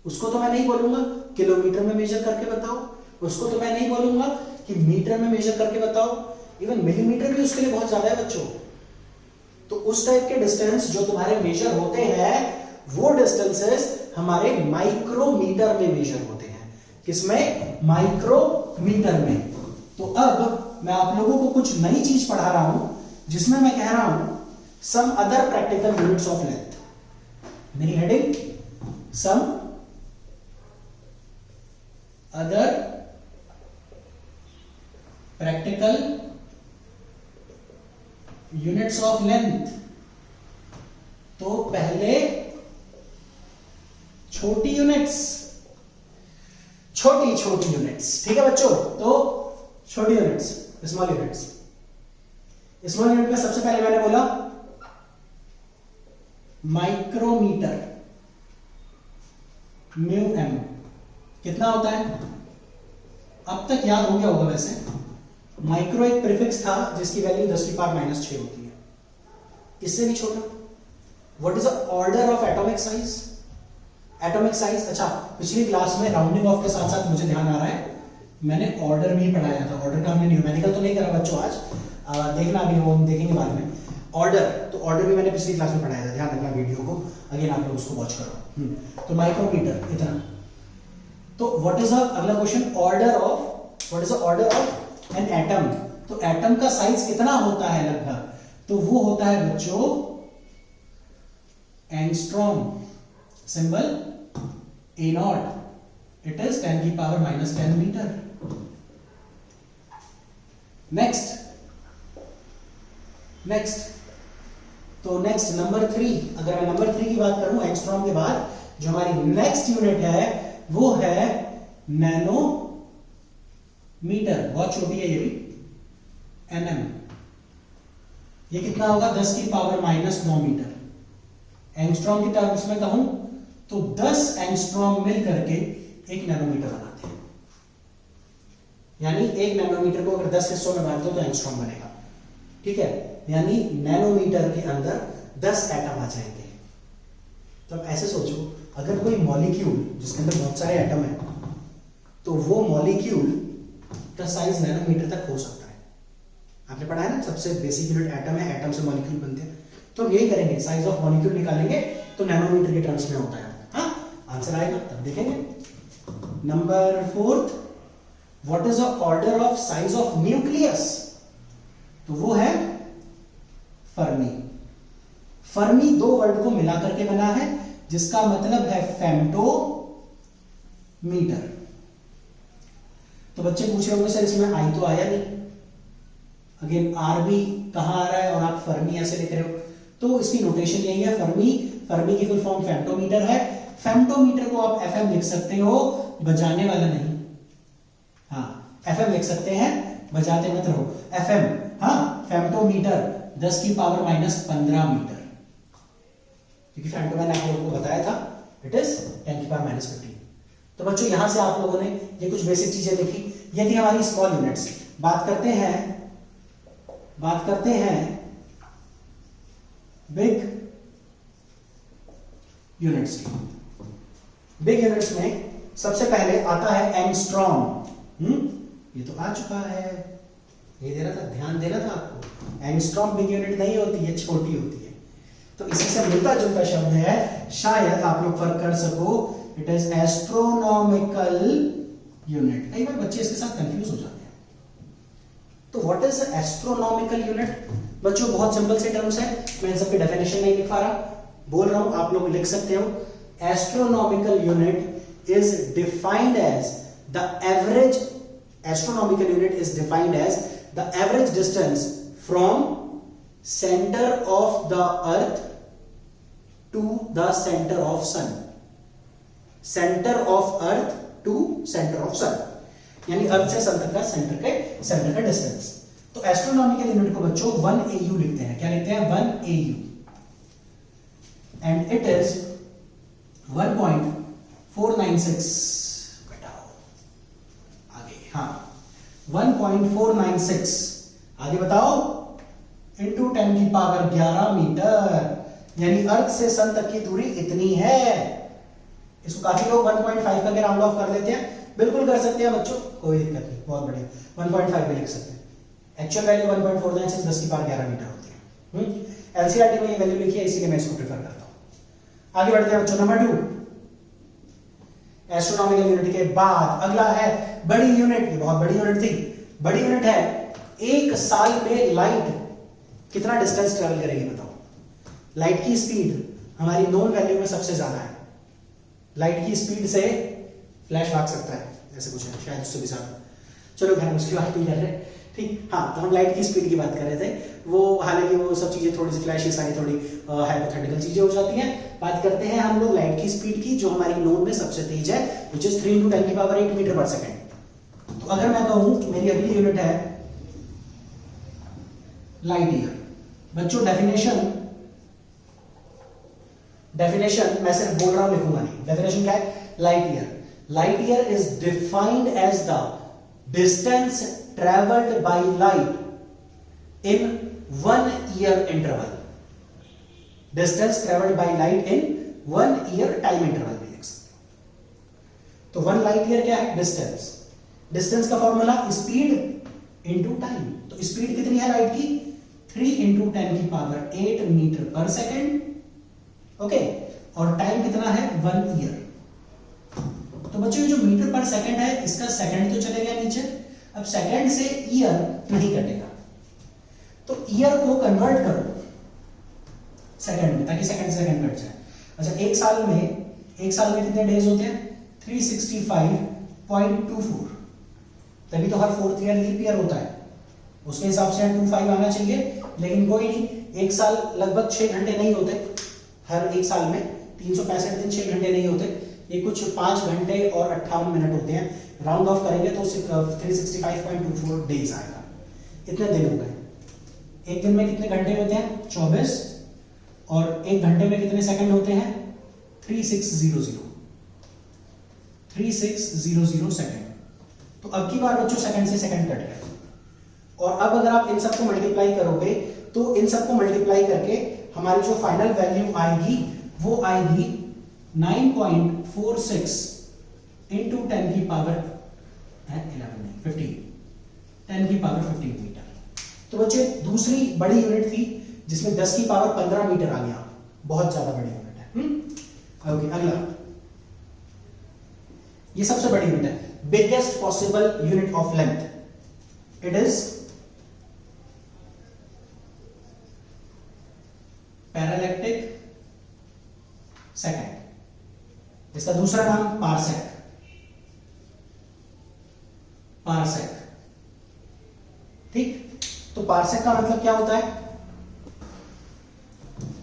उसको तो मैं नहीं बोलूंगा किलोमीटर में मेजर करके बताओ, उसको तो मैं नहीं बोलूंगा कि मीटर में मेजर करके बताओ, इवन मिलीमीटर भी उसके लिए बहुत ज्यादा है बच्चों। तो उस टाइप के डिस्टेंस जो तुम्हारे मेजर होते हैं, वो डिस्टेंसेस हमारे माइक्रोमीटर में मेजर होते हैं। किसमें? माइक्रोमीटर में। तो अब मैं आप लोगों को कुछ नई चीज पढ़ा रहा हूं, जिसमें मैं कह रहा हूं some other practical units of length. मेरी heading some other practical units of length. तो पहले छोटी यूनिट्स, छोटी छोटी यूनिट्स, ठीक है बच्चों। तो छोटी units, small units. Small unit में सबसे पहले मैंने बोला माइक्रोमीटर, म्यू एम कितना होता है, अब तक याद हो गया होगा वैसे। माइक्रो एक प्रीफिक्स था जिसकी वैल्यू 10 की पावर -6 होती है। इससे भी छोटा, what is the order of atomic size? Atomic size, अच्छा पिछली क्लास में राउंडिंग ऑफ के साथ साथ मुझे ध्यान आ रहा है मैंने ऑर्डर भी पढ़ाया था। ऑर्डर का हमने न्यूमेरिकल तो नहीं करा बच्चों आज, देखना अभी वो हम देखेंगे बाद में। ऑर्डर, तो ऑर्डर भी मैंने पिछली क्लास में पढ़ाया था, ध्यान रखना वीडियो को, अगेन आप लोग उसको वॉच करो। तो माइक्रोमीटर इतना। तो व्हाट इज द अगला question, order of, what is the order of an atom? तो एटम का साइज कितना होता है लगभग? तो वो होता है बच्चों angstrom, symbol A0, it is 10 की पावर -10 मीटर। नेक्स्ट तो नेक्स्ट नंबर 3, अगर मैं नंबर 3 की बात करूं एंगस्ट्रॉम के बाद, जो हमारी नेक्स्ट यूनिट है वो है नैनो मीटर, बहुत छोटी है ये भी, nm। ये कितना होगा, 10 की पावर -9 मीटर। एंगस्ट्रॉम की टर्म्स में कहूं तो 10 एंगस्ट्रॉम मिल करके 1 नैनोमीटर बनाते हैं। यानी 1 नैनोमीटर को अगर 10 हिस्सों में बांट दो तो एंगस्ट्रॉम बनेगा, ठीक है। यानी नैनोमीटर के अंदर 10 एटम आ जाएंगे। तो अब ऐसे सोचो, अगर कोई मॉलिक्यूल जिसके अंदर बहुत सारे एटम है, तो वो मॉलिक्यूल का साइज नैनोमीटर तक हो सकता है। आपने पढ़ा है ना, सबसे बेसिक यूनिट एटम है, एटम से मॉलिक्यूल बनते हैं। तो हम यही करेंगे, साइज ऑफ मॉलिक्यूल निकालेंगे तो नैनोमीटर के टर्म्स में होता है। हाँ, आंसर आएगा तब देखेंगे। Number 4, what is the order of size of nucleus? तो वो है फर्मी। फर्मी 2 वर्ड को मिला करके बना है, जिसका मतलब है फेम्टोमीटर। तो बच्चे पूछ रहे होंगे सर इसमें आई तो आया नहीं, अगेन आर भी कहां आ रहा है और आप फर्मी ऐसे लिख रहे हो। तो इसकी नोटेशन यही है, फर्मी, फर्मी की फुल फॉर्म फेम्टोमीटर है। फेम्टोमीटर को आप एफएम लिख सकते हो, बजाने वाला नहीं। हाँ, एफएम लिख सकते हैं, बजाते मत रहो, एफएम। हाँ, फेम्टोमीटर 10 की पावर -15 मीटर, क्योंकि फेम्टो मैंने आप लोगों को बताया था इट इज 10 की पावर -15। तो बच्चों यहां से आप लोगों ने ये कुछ बेसिक चीजें देखी। ये थी हमारी स्मॉल यूनिट्स। बात करते हैं बिग यूनिट्स की। बिग यूनिट्स में सबसे पहले आता है एंगस्ट्रॉम। ये तो आ चुका है, ये दे रहा था, ध्यान देना था आपको। एंगस्ट्रॉम बिग यूनिट नहीं होती है, छोटी होती है। तो इसी से मिलता जुलता शब्द है, शायद आप लोग फर्क कर सको, इट इज एस्ट्रोनॉमिकल यूनिट। कई बार बच्चे इसके साथ कंफ्यूज हो जाते हैं। तो व्हाट इज एस्ट्रोनॉमिकल यूनिट? बच्चों बहुत सिंपल से टर्म्स है, मैं इन सबकी डेफिनेशन नहीं लिख पा रहा, बोल रहा हूं, आप लोग लिख सकते हो। Astronomical unit is defined as the average, astronomical unit is defined as the average distance from centre of the earth to the centre of sun. Centre of earth to centre of sun, यानी अर्थ से सन तक का सेंटर का डिस्टेंस। तो एस्ट्रोनॉमिकल यूनिट को बच्चों 1 AU लिखते हैं। क्या लिखते हैं? 1 AU, एंड इट इज 1.496। बताओ आगे, हाँ 1.496, आगे बताओ, इंटू 10 की पावर 11 मीटर, यानी अर्थ से सन तक की दूरी इतनी है। इसको काफी लोग 1.5 करके राउंड ऑफ कर लेते हैं, बिल्कुल कर सकते हैं बच्चों, कोई दिक्कत नहीं, बहुत बढ़िया, 1.5 भी लिख सकते हैं। एक्चुअल वैल्यू 1.496 10 की पावर 11 मीटर होती है। एनसीईआरटी में ये वैल्यू लिखी है, इसीलिए मैं इसको प्रेफर करता हूं। आगे बढ़ते हैं बच्चों, नंबर 2। एस्ट्रोनॉमिकल यूनिट के बाद अगला है बड़ी यूनिट। ये बहुत बड़ी यूनिट थी। बड़ी यूनिट है, एक साल में लाइट कितना डिस्टेंस ट्रेवल करेगी बताओ। लाइट की स्पीड हमारी नोन वैल्यू में सबसे ज्यादा है। लाइट की स्पीड से फ्लैश भाग सकता है, ऐसे कुछ है शायद, उससे भी ज्यादा। चलो खैर उसकी बात नहीं कर रहे, ठीक, हाँ, तो हम लाइट की स्पीड की बात कर रहे थे। वो हालांकि वो सब चीजें थोड़ी सी फ्लैशी सारी थोड़ी हाइपोथेटिकल चीजें हो जाती हैं। बात करते हैं हम लोग लाइट की स्पीड की, जो हमारी नोन में सबसे तेज है, विच इज 3 × 10⁸ मीटर पर सेकेंड। तो अगर मैं कहूं कि मेरी अगली यूनिट है लाइट ईयर, बच्चों डेफिनेशन मैं सिर्फ बोल रहा हूं, लिखूंगा नहीं। डेफिनेशन क्या है? Light year is defined as the distance travelled by light in 1 year interval. Distance travelled by light in 1 year time interval भी लिख सकते हो। तो 1 लाइट ईयर क्या है? डिस्टेंस का फॉर्मूला स्पीड इंटू टाइम। तो स्पीड कितनी है लाइट की? 3 × 10⁸ मीटर पर सेकेंड। ओके, और टाइम कितना है? 1 ईयर। तो बच्चों जो मीटर पर सेकेंड है, इसका सेकेंड तो चले गया नीचे, अब सेकेंड से ईयर नहीं कटेगा, तो ईयर को कन्वर्ट करो सेकेंड में, ताकि सेकेंड से सेकेंड कट जाए। अच्छा, एक साल में कितने डेज होते हैं? 365.24, तभी तो हर 4th ईयर लीप ईयर होता है, उसके हिसाब से 25 आना चाहिए। लेकिन कोई नहीं, एक साल लगभग 6 घंटे नहीं होते, हर एक साल में 365 दिन 6 घंटे नहीं होते, ये कुछ 5 घंटे और 58 मिनट होते हैं। राउंड ऑफ करेंगे तो 365.24 डेज आएगा। इतने दिन हो गए। एक दिन में कितने घंटे होते हैं? 24, और एक घंटे में कितने सेकंड होते हैं? 3600 सेकंड। तो अब की बार बच्चों सेकंड से सेकंड कट गए, और अब अगर आप इन सबको मल्टीप्लाई करोगे, तो इन सबको मल्टीप्लाई करके हमारी जो फाइनल वैल्यू आएगी वो आएगी 9.46 इंटू 10⁻11 नहीं 15 10⁻15 मीटर। तो बच्चे दूसरी बड़ी यूनिट थी जिसमें 10⁻15 मीटर आ गया, बहुत ज्यादा बड़ी यूनिट है। ओके, अगला, ये सबसे बड़ी यूनिट है, biggest possible unit of length. It is parallactic second. इसका दूसरा नाम पारसेक। ठीक, तो पारसेक का मतलब क्या होता है?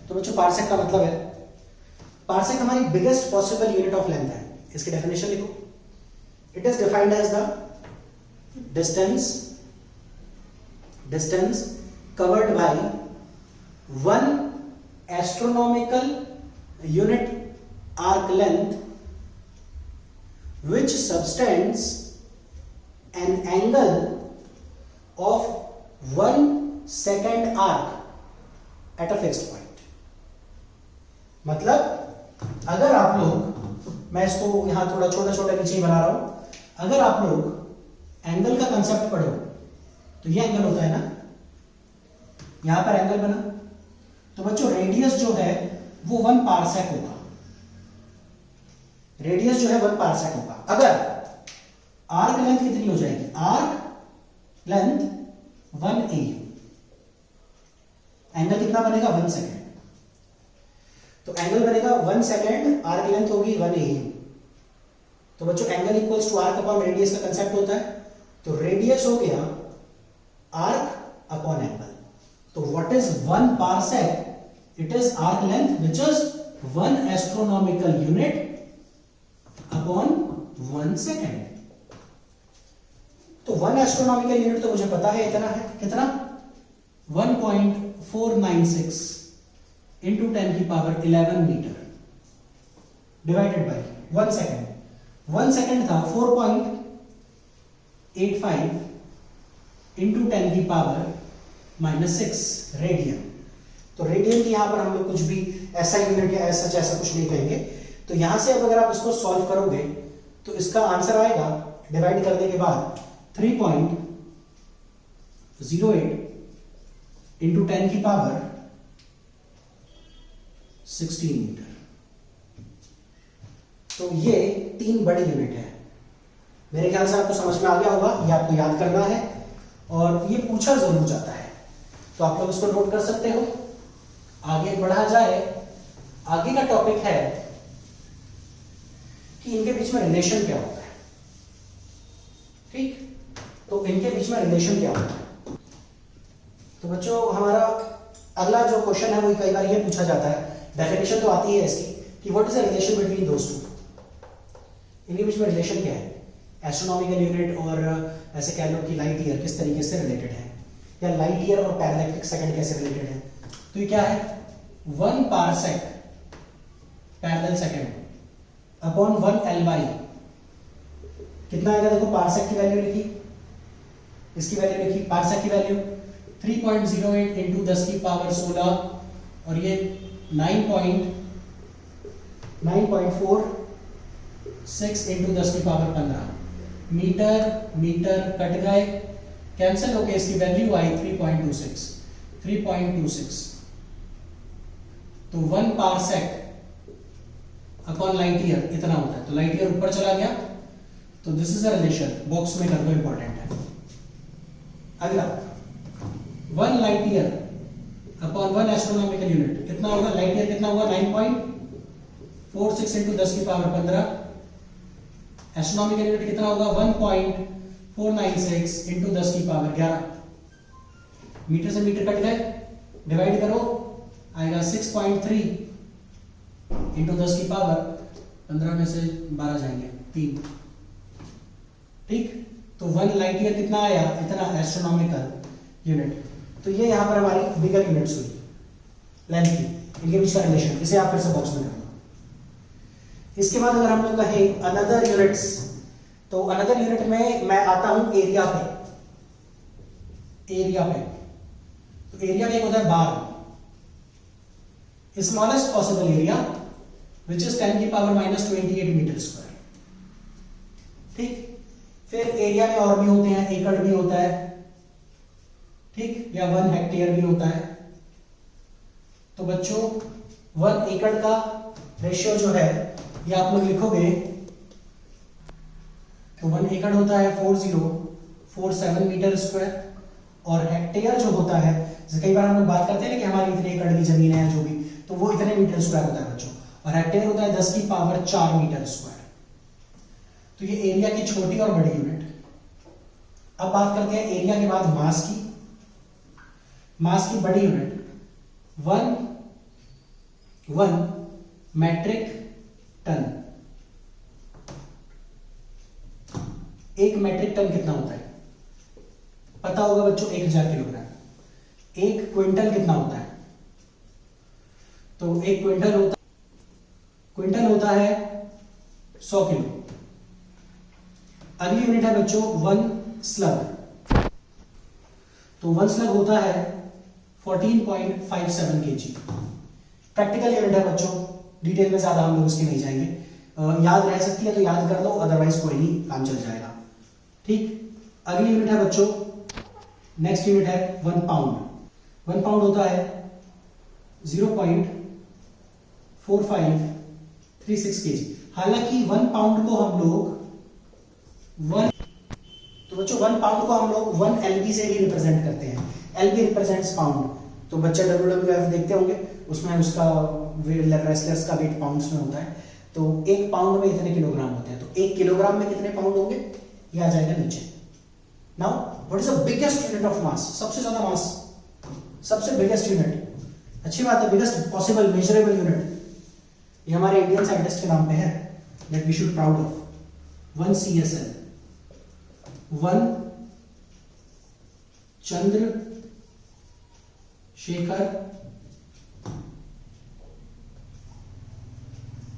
तो बच्चों पारसेक का मतलब है, पारसेक हमारी biggest possible unit of length है। इसकी डेफिनेशन लिखो। It is defined as the distance covered by 1 astronomical unit arc length which subtends an angle of 1 second arc at a fixed point। मतलब अगर आप लोग, मैं इसको यहां थोड़ा छोटा छोटा नीचे बना रहा हूं, अगर आप लोग एंगल का कंसेप्ट पढ़ो तो ये एंगल होता है ना, यहां पर एंगल बना, तो बच्चों रेडियस जो है वो 1 पारसेक होगा। रेडियस जो है 1 पारसेक होगा। अगर आर्क लेंथ कितनी हो जाएगी? आर्क लेंथ 1 AU, एंगल कितना बनेगा? 1 सेकेंड। तो एंगल बनेगा 1 सेकेंड, आर्क लेंथ होगी 1 AU। तो बच्चों angle equals to arc upon radius का कंसेप्ट होता है। तो रेडियस हो गया आर्क अपॉन एंगल। तो what is 1 parsec? It is arc length which is 1 astronomical unit upon 1 second। तो 1 astronomical unit तो मुझे पता है इतना है, कितना? 1.496 into 10⁻11 metre divided by 1 second. 1 second था 4.85 into 10⁻⁻6 रेडियन। तो रेडियन की यहां पर हम लोग कुछ भी ऐसा यूनिट या ऐसा कुछ नहीं कहेंगे। तो यहां से अब अगर आप इसको सॉल्व करोगे तो इसका आंसर आएगा डिवाइड करने के बाद 3.08 इंटू 10⁻16 मीटर। तो ये 3 बड़ी यूनिट है। मेरे ख्याल से आपको समझ में आ गया होगा, ये आपको याद करना है और ये पूछा जरूर जाता है, तो आप लोग इसको नोट कर सकते हो। आगे बढ़ा जाए, आगे का टॉपिक है कि इनके बीच में रिलेशन क्या होता है। ठीक, तो इनके बीच में रिलेशन क्या होता है? तो बच्चों हमारा अगला जो क्वेश्चन है वो कई बार ये पूछा जाता है, डेफिनेशन तो आती है इसकी कि what is the relation between those two, इनके बीच में रिलेशन क्या है? एस्ट्रोनॉमिकल यूनिट और ऐसे कह लो कि लाइट ईयर किस तरीके से रिलेटेड है, या लाइट ईयर और पैरालैक्टिक सेकंड कैसे रिलेटेड है? तो ये क्या है? 1 parsec parallel second upon 1 LY कितना आएगा? देखो पारसेक की वैल्यू लिखी, इसकी वैल्यू लिखी, पारसेक की वैल्यू 3.08 इंटू 10 की पावर 16 और ये 9.46 इंटू 10 की पावर 15 मीटर मीटर कट गए, कैंसिल होके इसकी वैल्यू आई 3.26 तो 1 पारसेक अपॉन लाइट ईयर इतना होता है। तो लाइट ईयर ऊपर चला गया, तो this is a relation, box में कर दो, इंपॉर्टेंट है। अगला 1 light year upon 1 astronomical unit कितना होगा? लाइट ईयर कितना होगा? 9.46 इंटू 10 की पावर 15, एस्ट्रोनॉमिकल यूनिट कितना होगा? 1.496 इंटू 10 की पावर 11। मीटर से मीटर कट गए, डिवाइड करो, आएगा 6.3 इंटू 10 की पावर 15 में से 12 जाएंगे 3। ठीक, तो 1 लाइट ईयर कितना आया? इतना एस्ट्रोनॉमिकल यूनिट। तो ये यहां पर हमारी बिगर यूनिट्स हुई लेंथ की, इनके बीच का रिलेशन, इसे आप फिर से बॉक्स में कर दो। इसके बाद अगर हम लोग कहें अनदर यूनिट्स, तो अनदर यूनिट में मैं आता हूं एरिया पे। एरिया पे तो एरिया में एक होता है barn, smallest possible area which is 10 की पावर -28 मीटर स्क्वायर। ठीक, फिर एरिया में और भी होते हैं, एकड़ भी होता है, ठीक, या 1 हेक्टेयर भी होता है। तो बच्चों 1 एकड़ का रेशियो जो है ये आप लोग लिखोगे, तो 1 एकड़ होता है 4047 मीटर स्क्वायर, और हेक्टेयर जो होता है, जैसे कई बार हम लोग बात करते हैं कि हमारी इतने एकड़ की जमीन है जो भी, तो वो इतने मीटर स्क्वायर होता है बच्चों, और हेक्टेयर होता है 10 की पावर 4 मीटर स्क्वायर। तो ये एरिया की छोटी और बड़ी यूनिट। अब बात करते हैं एरिया के बाद मास की। मास की बड़ी unit 1 metric ton. 1 metric ton कितना होता है? पता होगा बच्चों, 1000 किलोग्राम। 1 क्विंटल कितना होता है? तो 1 क्विंटल होता है 100 किलो। अगली यूनिट है बच्चों 1 स्लग। तो 1 स्लग होता है 14.57 kg। प्रैक्टिकल यूनिट है बच्चों, डिटेल में ज्यादा हम लोग उसकी नहीं जाएंगे, याद रह सकती है तो याद कर लो, अदरवाइज कोई नहीं, काम चल जाएगा। ठीक, अगली यूनिट है बच्चों, नेक्स्ट यूनिट है 1 पाउंड। 1 पाउंड होता है 0.4536 kg। हालांकि 1 पाउंड को हम लोग 1 LB से भी रिप्रेजेंट करते हैं। LB represents pound. तो बच्चे WWF देखते होंगे, उसमें उसका रेसलर्स का वेट पाउंड्स में होता है। तो 1 पाउंड में इतने किलोग्राम होते हैं, तो 1 किलोग्राम में कितने पाउंड होंगे ये आ जाएगा नीचे। Now what is the biggest unit of मास? सबसे ज्यादा मास, सबसे बिगेस्ट यूनिट, अच्छी बात है, बिगेस्ट पॉसिबल मेजरेबल यूनिट, ये हमारे इंडियन साइंटिस्ट के नाम पे है, that we should proud of. 1 CSL, 1 Chandrashekhar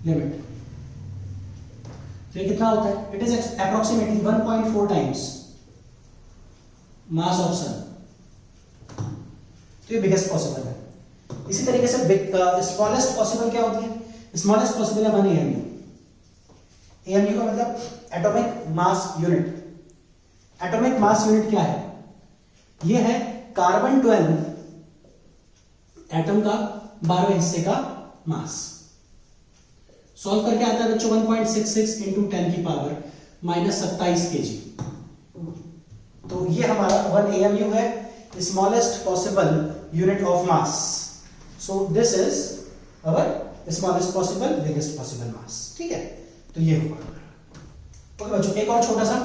limit. तो ये कितना होता है? It is approximately 1.4 times mass of sun. तो ये बिगेस्ट पॉसिबल है। इसी तरीके से स्मॉलेस्ट पॉसिबल क्या होती है? स्मॉलेस्ट पॉसिबल है 1 AMU। AMU का मतलब atomic mass unit. Atomic mass unit क्या है? ये है कार्बन 12 एटम का 12वें हिस्से का मास। सॉल्व करके आता है बच्चों 1.66 इंटू 10 की पावर -27 kg। तो ये हमारा 1 AMU है, smallest possible unit of mass. So this is our smallest possible biggest possible mass. ठीक है, तो ये होगा। ओके बच्चों, एक और छोटा सा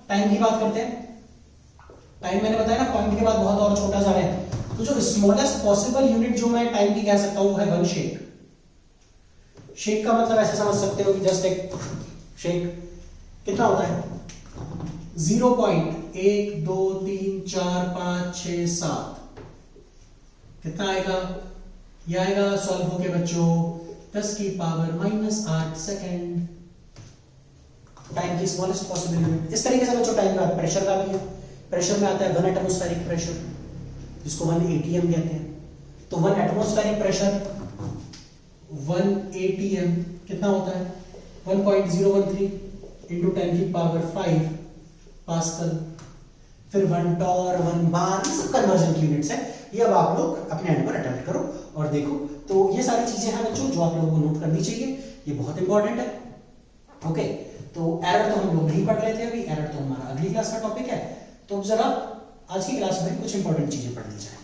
टाइम की बात करते हैं। टाइम मैंने बताया ना पॉइंट के बाद बहुत और छोटा जा रहा है, तो जो स्मॉलेस्ट पॉसिबल यूनिट जो मैं टाइम की कह सकता हूं वो है 1 शेक। शेक का मतलब ऐसे समझ सकते हो कि जस्ट एक शेक कितना होता है 0.1 2 3 4 5 6 7, कितना आएगा, ये आएगा सॉल्व होके बच्चों 10 की पावर -8 सेकेंड, टाइम की स्मॉलेस्ट पॉसिबल यूनिट। इस तरीके से बच्चों टाइम का प्रेशर का भी है, प्रेशर में आता है 1 एटमॉस्फेरिक प्रेशर जिसको 1 atm कहते हैं। तो 1 एटमॉस्फेरिक प्रेशर 1 atm कितना होता है 1.013 इंटू 10 की पावर 5 पास्कल, फिर 1 टॉर 1 बार, ये सब कन्वर्जन की यूनिट्स है। ये अब आप लोग अपने एंड पर अटेम्प्ट करो और देखो। तो ये सारी चीजें हैं बच्चों जो आप लोगों को नोट करनी चाहिए, ये बहुत इंपॉर्टेंट है। ओके, तो एरर तो हम लोग नहीं पढ़ रहे थे अभी, एरर तो हमारा अगली क्लास का टॉपिक है। तो जरा आज की क्लास में कुछ इंपॉर्टेंट चीजें पढ़ ली जाए।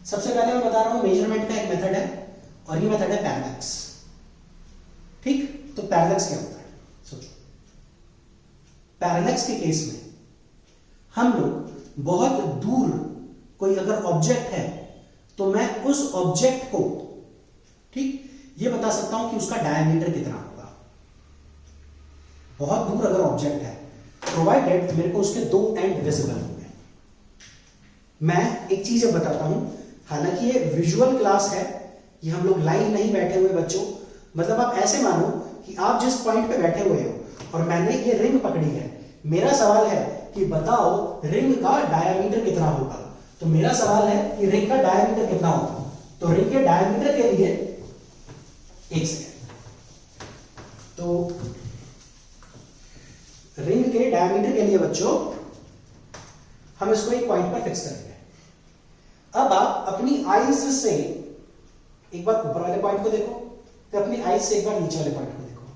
सबसे पहले मैं बता रहा हूं मेजरमेंट का एक मेथड है और ये मेथड है पैरेलैक्स। ठीक, तो पैरेलैक्स क्या होता है सोचो। पैरेलैक्स के केस में हम लोग बहुत दूर कोई अगर ऑब्जेक्ट है तो मैं उस ऑब्जेक्ट को, ठीक, ये बता सकता हूं कि उसका डायमीटर कितना होगा। बहुत दूर अगर ऑब्जेक्ट है प्रोवाइडेड मेरे को उसके 2 एंड विजिबल होंगे। मैं एक चीज बताता हूं, हालांकि ये विजुअल क्लास है, ये हम लोग लाइव नहीं बैठे हुए बच्चों, मतलब आप ऐसे मानो कि आप जिस पॉइंट पे बैठे हुए हो और मैंने ये रिंग पकड़ी है, मेरा सवाल है कि बताओ रिंग का डायमीटर कितना होगा। तो मेरा सवाल है कि रिंग का डायमीटर कितना होगा, तो रिंग के डायमीटर के लिए एक सेकेंड, तो रिंग के डायमीटर के लिए बच्चों हम इसको एक पॉइंट पर फिक्स करेंगे। अब आप अपनी आईज से एक बार ऊपर वाले पॉइंट को देखो, फिर अपनी आईज से एक बार नीचे वाले पॉइंट को देखो,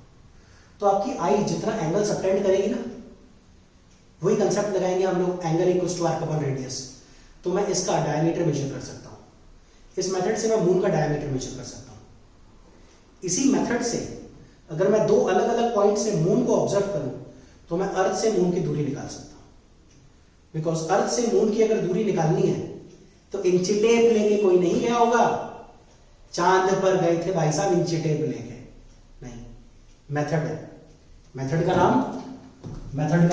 तो आपकी आई जितना एंगल सबटेंड करेगी ना, वही कंसेप्ट लगाएंगे हम लोग, angle equals to arc upon radius. तो मैं इसका डायमीटर मेजर कर सकता हूं, इस मेथड से मैं मून का डायमीटर मेजर कर सकता हूं। इसी मेथड से अगर मैं 2 अलग अलग पॉइंट से मून को ऑब्जर्व करूं तो मैं अर्थ से मून की दूरी निकाल सकता हूं। बिकॉज अर्थ से मून की अगर दूरी निकालनी है तो इंची टेप लेके कोई नहीं गया होगा, चांद पर गए थे भाई साहब इंची टेप लेके नहीं, मेथड है। मेथड का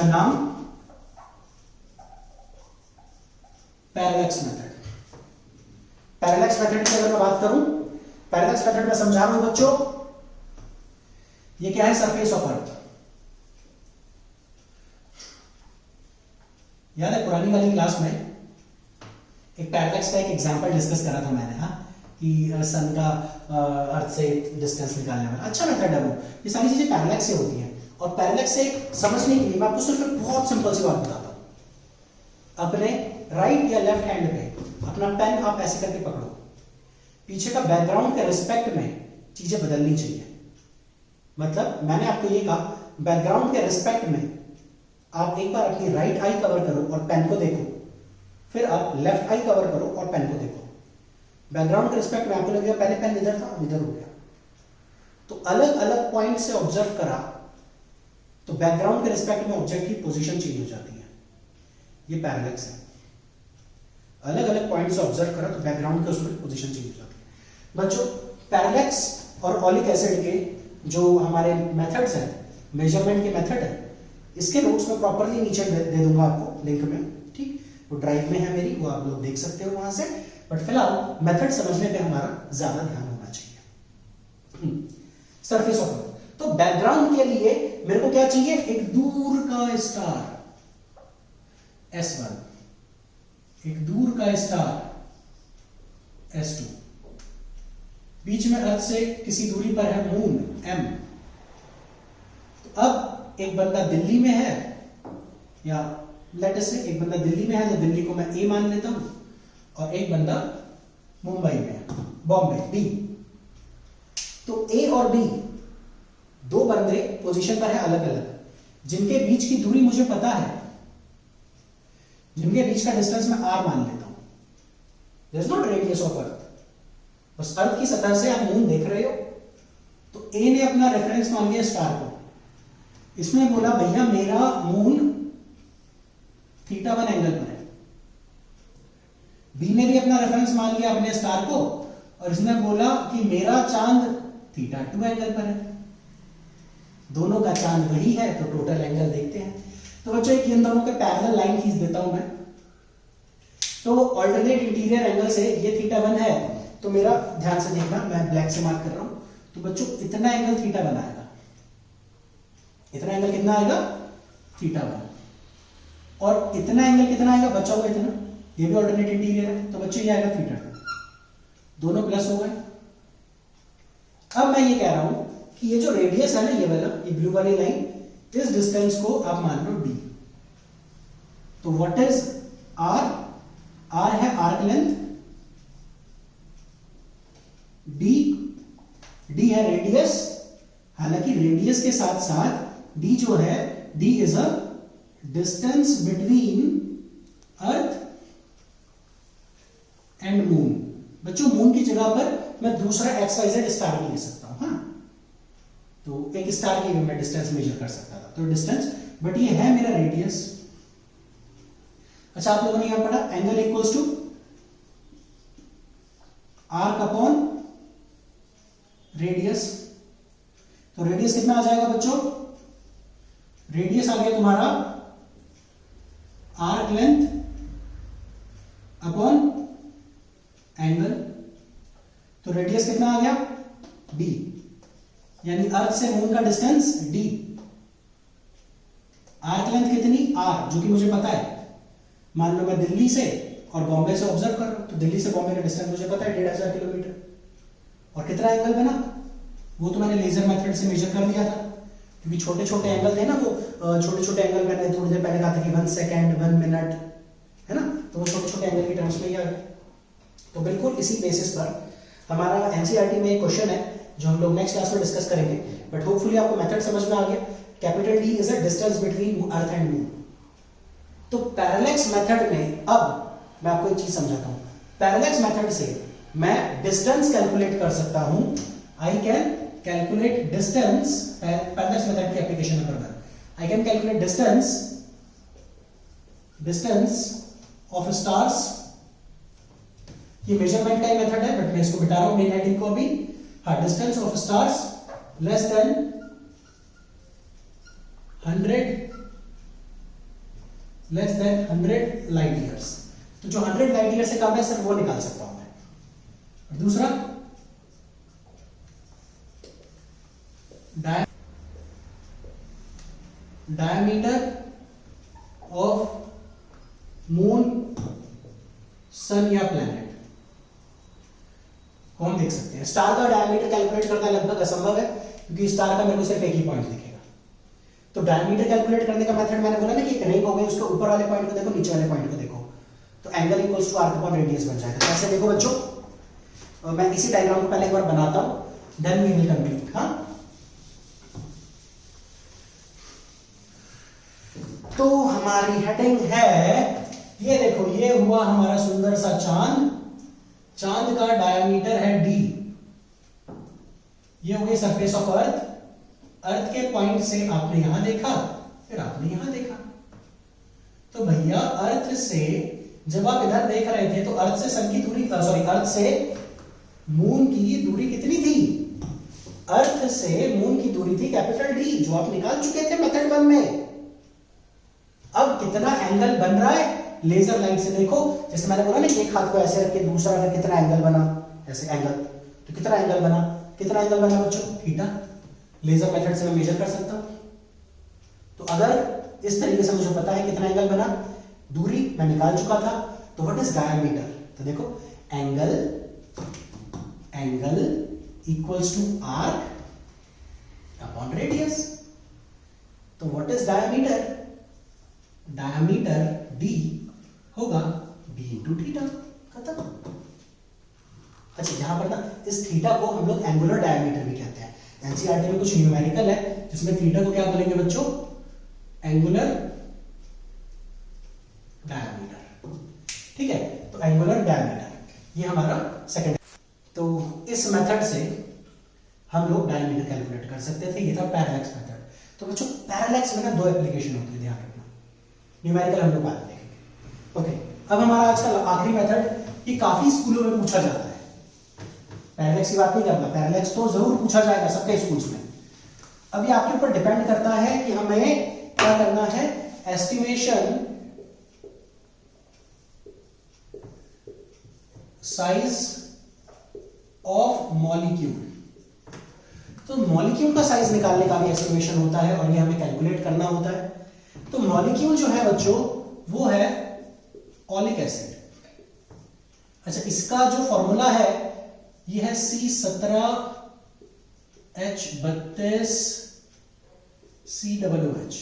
नाम पैरेलैक्स मेथड। पैरेलैक्स मेथड की अगर मैं बात करूं, पैरेलैक्स मेथड में समझा रहा हूं बच्चों, ये क्या है, सरफेस ऑफ अर्थ। याद है पुरानी वाली क्लास में एक पैरेलैक्स का एक एग्जांपल डिस्कस करा था मैंने, हाँ, कि सन का अर्थ से डिस्टेंस निकालने वाला अच्छा मेथड है वो। ये सारी चीजें पैरेलैक्स से होती हैं और पैरेलैक्स से समझने के लिए मैं आपको सिर्फ एक बहुत सिंपल सी बात बताता हूं। अपने राइट या लेफ्ट हैंड पे अपना पेन आप ऐसे करके पकड़ो, पीछे का बैकग्राउंड के रिस्पेक्ट में चीजें बदलनी चाहिए। मतलब मैंने आपको ये कहा बैकग्राउंड के रिस्पेक्ट में आप एक बार अपनी राइट आई कवर करो और पेन को देखो, फिर आप लेफ्ट आई कवर करो और पेन को देखो। बैकग्राउंड के रिस्पेक्ट में आपको लगेगा पहले पेन इधर था इधर हो गया, तो अलग अलग पॉइंट से ऑब्जर्व करा तो बैकग्राउंड के रिस्पेक्ट में ऑब्जेक्ट की पोजीशन चेंज हो जाती है। ये पैरेलैक्स है, अलग अलग पॉइंट से ऑब्जर्व करा तो बैकग्राउंड के उसमें पोजीशन चेंज हो जाती है। बच्चों पैरेलैक्स और ऑलिक एसिड के जो हमारे मेथड्स हैं, मेजरमेंट के मेथड है, इसके नोट्स में प्रॉपरली नीचे दे दूंगा आपको लिंक में, ठीक, वो ड्राइव में है मेरी, वो आप लोग देख सकते हो वहां से। बट फिलहाल मेथड समझने पे हमारा ज्यादा ध्यान होना चाहिए। सरफेस ऑफ अर्थ, तो बैकग्राउंड के लिए मेरे को क्या चाहिए, एक दूर का स्टार S1, एक दूर का स्टार S2, बीच में अर्थ से किसी दूरी पर है मून M। तो अब एक बंदा दिल्ली में है, या लेट अस से एक बंदा दिल्ली में है तो दिल्ली को मैं A मान लेता हूं, और एक बंदा मुंबई में है, बॉम्बे B। तो A और B दो बंदे पोजीशन पर है अलग अलग, जिनके बीच की दूरी मुझे पता है, जिनके बीच का डिस्टेंस मैं R मान लेता हूं। There is not radius of earth, बस अर्थ की सतह से आप मून देख रहे हो, तो A ने अपना रेफरेंस मान लिया स्टार को, इसने बोला भैया मेरा मून θ1 एंगल पर है, बी ने भी अपना रेफरेंस मान लिया अपने स्टार को, और इसने बोला कि मेरा चांद θ2 एंगल पर है। दोनों का चांद वही है, तो टोटल एंगल देखते हैं। तो बच्चों एक इन दोनों के पैरेलल लाइन खींच देता हूं मैं। तो ऑल्टरनेट इंटीरियर एंगल से ये θ1 है, तो मेरा ध्यान से देखना, मैं ब्लैक से मार्क कर रहा हूं। तो बच्चों इतना एंगल θ बनाएगा, इतना एंगल कितना आएगा θ1, और इतना एंगल कितना आएगा बचा हुआ इतना, ये भी ऑल्टरनेट इंटीरियर है, तो बच्चों ये आएगा θ2, दोनों प्लस हो गए। अब मैं ये कह रहा हूं कि ये जो रेडियस है ना, ये वाला, ये ब्लू वाली लाइन, इस डिस्टेंस को आप मान लो d। तो व्हाट इज r? r है आर्क लेंथ, d है रेडियस। हालांकि रेडियस के साथ साथ d जो है, d is a distance between earth and moon. बच्चों मून की जगह पर मैं दूसरा XYZ स्टार भी ले सकता हूं। हाँ, तो एक स्टार की मैं डिस्टेंस मेजर कर सकता था, तो डिस्टेंस, बट ये है मेरा रेडियस। अच्छा, आप लोगों ने यहां पढ़ा angle equals to arc upon radius. तो रेडियस कितना आ जाएगा बच्चों? रेडियस आ गया तुम्हारा आर्क लेंथ अपॉन एंगल। तो रेडियस कितना आ गया? d, यानी अर्थ से मून का डिस्टेंस d। आर्क लेंथ कितनी? r, जो कि मुझे पता है। मान लो मैं दिल्ली से और बॉम्बे से ऑब्जर्व कर रहा हूं, तो दिल्ली से बॉम्बे का डिस्टेंस मुझे पता है 1500 किलोमीटर। और कितना एंगल बना वो तो मैंने लेजर मेथड से मेजर कर लिया था, क्योंकि छोटे छोटे एंगल थे ना, वो छोटे छोटे एंगल मैंने थोड़ी देर पहले कहा था कि 1 सेकेंड 1 मिनट है ना, तो वो छोटे छोटे एंगल की टर्म्स में ही आ गए। तो बिल्कुल इसी बेसिस पर हमारा एनसीईआरटी में एक क्वेश्चन है जो हम लोग नेक्स्ट क्लास में डिस्कस करेंगे, बट होपफुली आपको मेथड समझ में आ गया। Capital D is a distance between earth and moon. तो पैरेलैक्स मेथड में अब मैं आपको एक चीज समझाता हूं। पैरेलैक्स मेथड से मैं डिस्टेंस कैलकुलेट कर सकता हूं। I can calculate distance, parallax method की application number 1, I can calculate distance of stars. ये मेजरमेंट का ही मेथड है, बट मैं इसको बिता रहा हूं मेन हेडिंग को अभी। हाँ, distance of stars less than 100 light years. तो जो 100 लाइट ईयर से कम है सिर्फ वो निकाल सकता हूं मैं। और दूसरा डायमीटर ऑफ मून, सन या प्लैनेट को हम देख सकते हैं। स्टार का डायमीटर कैलकुलेट करना लगभग असंभव है, क्योंकि स्टार का मेरे को सिर्फ एक ही पॉइंट दिखेगा। तो डायमीटर कैलकुलेट करने का मेथड मैंने बोला ना कि एक रिंग हो गई, उसके ऊपर वाले पॉइंट को देखो, नीचे वाले पॉइंट को देखो, तो angle equals to arc upon radius बन जाएगा। कैसे देखो बच्चों, मैं इसी डायग्राम को पहले एक बार बनाता हूं, देन वी विल कंप्लीट। हाँ, तो हमारी हेडिंग है, ये देखो, ये हुआ हमारा सुंदर सा चांद। चांद का डायमीटर है d। ये हो गई सरफेस ऑफ अर्थ। अर्थ के पॉइंट से आपने यहां देखा, फिर आपने यहां देखा। तो भैया अर्थ से जब आप इधर देख रहे थे, तो अर्थ से सन की दूरी, सॉरी, अर्थ से मून की दूरी कितनी थी? अर्थ से मून की दूरी थी कैपिटल D, जो आप निकाल चुके थे मेथड 1 में। अब कितना एंगल बन रहा है लेजर लाइट से देखो। जैसे मैंने बोला ना, एक हाथ को ऐसे रख के दूसरा रख, कितना एंगल बना, ऐसे एंगल, तो कितना एंगल बना, कितना एंगल बना बच्चों? थीटा। लेजर मेथड से मैं मेजर कर सकता हूं। तो अगर इस तरीके से मुझे पता है कितना एंगल बना, दूरी मैं निकाल चुका था, तो व्हाट इज डायमीटर? तो देखो, angle equals to arc upon radius. तो what is diameter? Diameter d होगा d इंटू थीटा। खत्म। अच्छा, यहां पर ना इस थीटा को हम लोग एंगुलर डायमीटर भी कहते हैं। एनसीईआरटी में कुछ न्यूमेरिकल है जिसमें थीटा को क्या बोलेंगे बच्चों? Angular diameter. ठीक है, तो एंगुलर डायमीटर ये हमारा सेकंड। तो इस मेथड से हम लोग डायमीटर कैलकुलेट कर सकते थे। ये था पैरेलैक्स मेथड। तो बच्चों पैरेलैक्स में ना 2 एप्लीकेशन होती है, ध्यान रखना। न्यूमेरिकल हम लोग बाद में देखेंगे। ओके, अब हमारा आज का आखिरी मेथड ये काफी स्कूलों में पूछा जाता है। पैरेलैक्स की बात नहीं करना, पैरेलैक्स तो जरूर पूछा जाएगा सबके स्कूल्स में। अब ये आपके ऊपर डिपेंड करता है कि हमें क्या करना है, एस्टिमेशन साइज ऑफ मॉलिक्यूल। तो मॉलिक्यूल का साइज निकालने का भी एस्टिमेशन होता है और ये हमें कैलकुलेट करना होता है। तो मॉलिक्यूल जो है बच्चों वो है ऑलिक एसिड। अच्छा, इसका जो फॉर्मूला है ये है C17H32 COOH।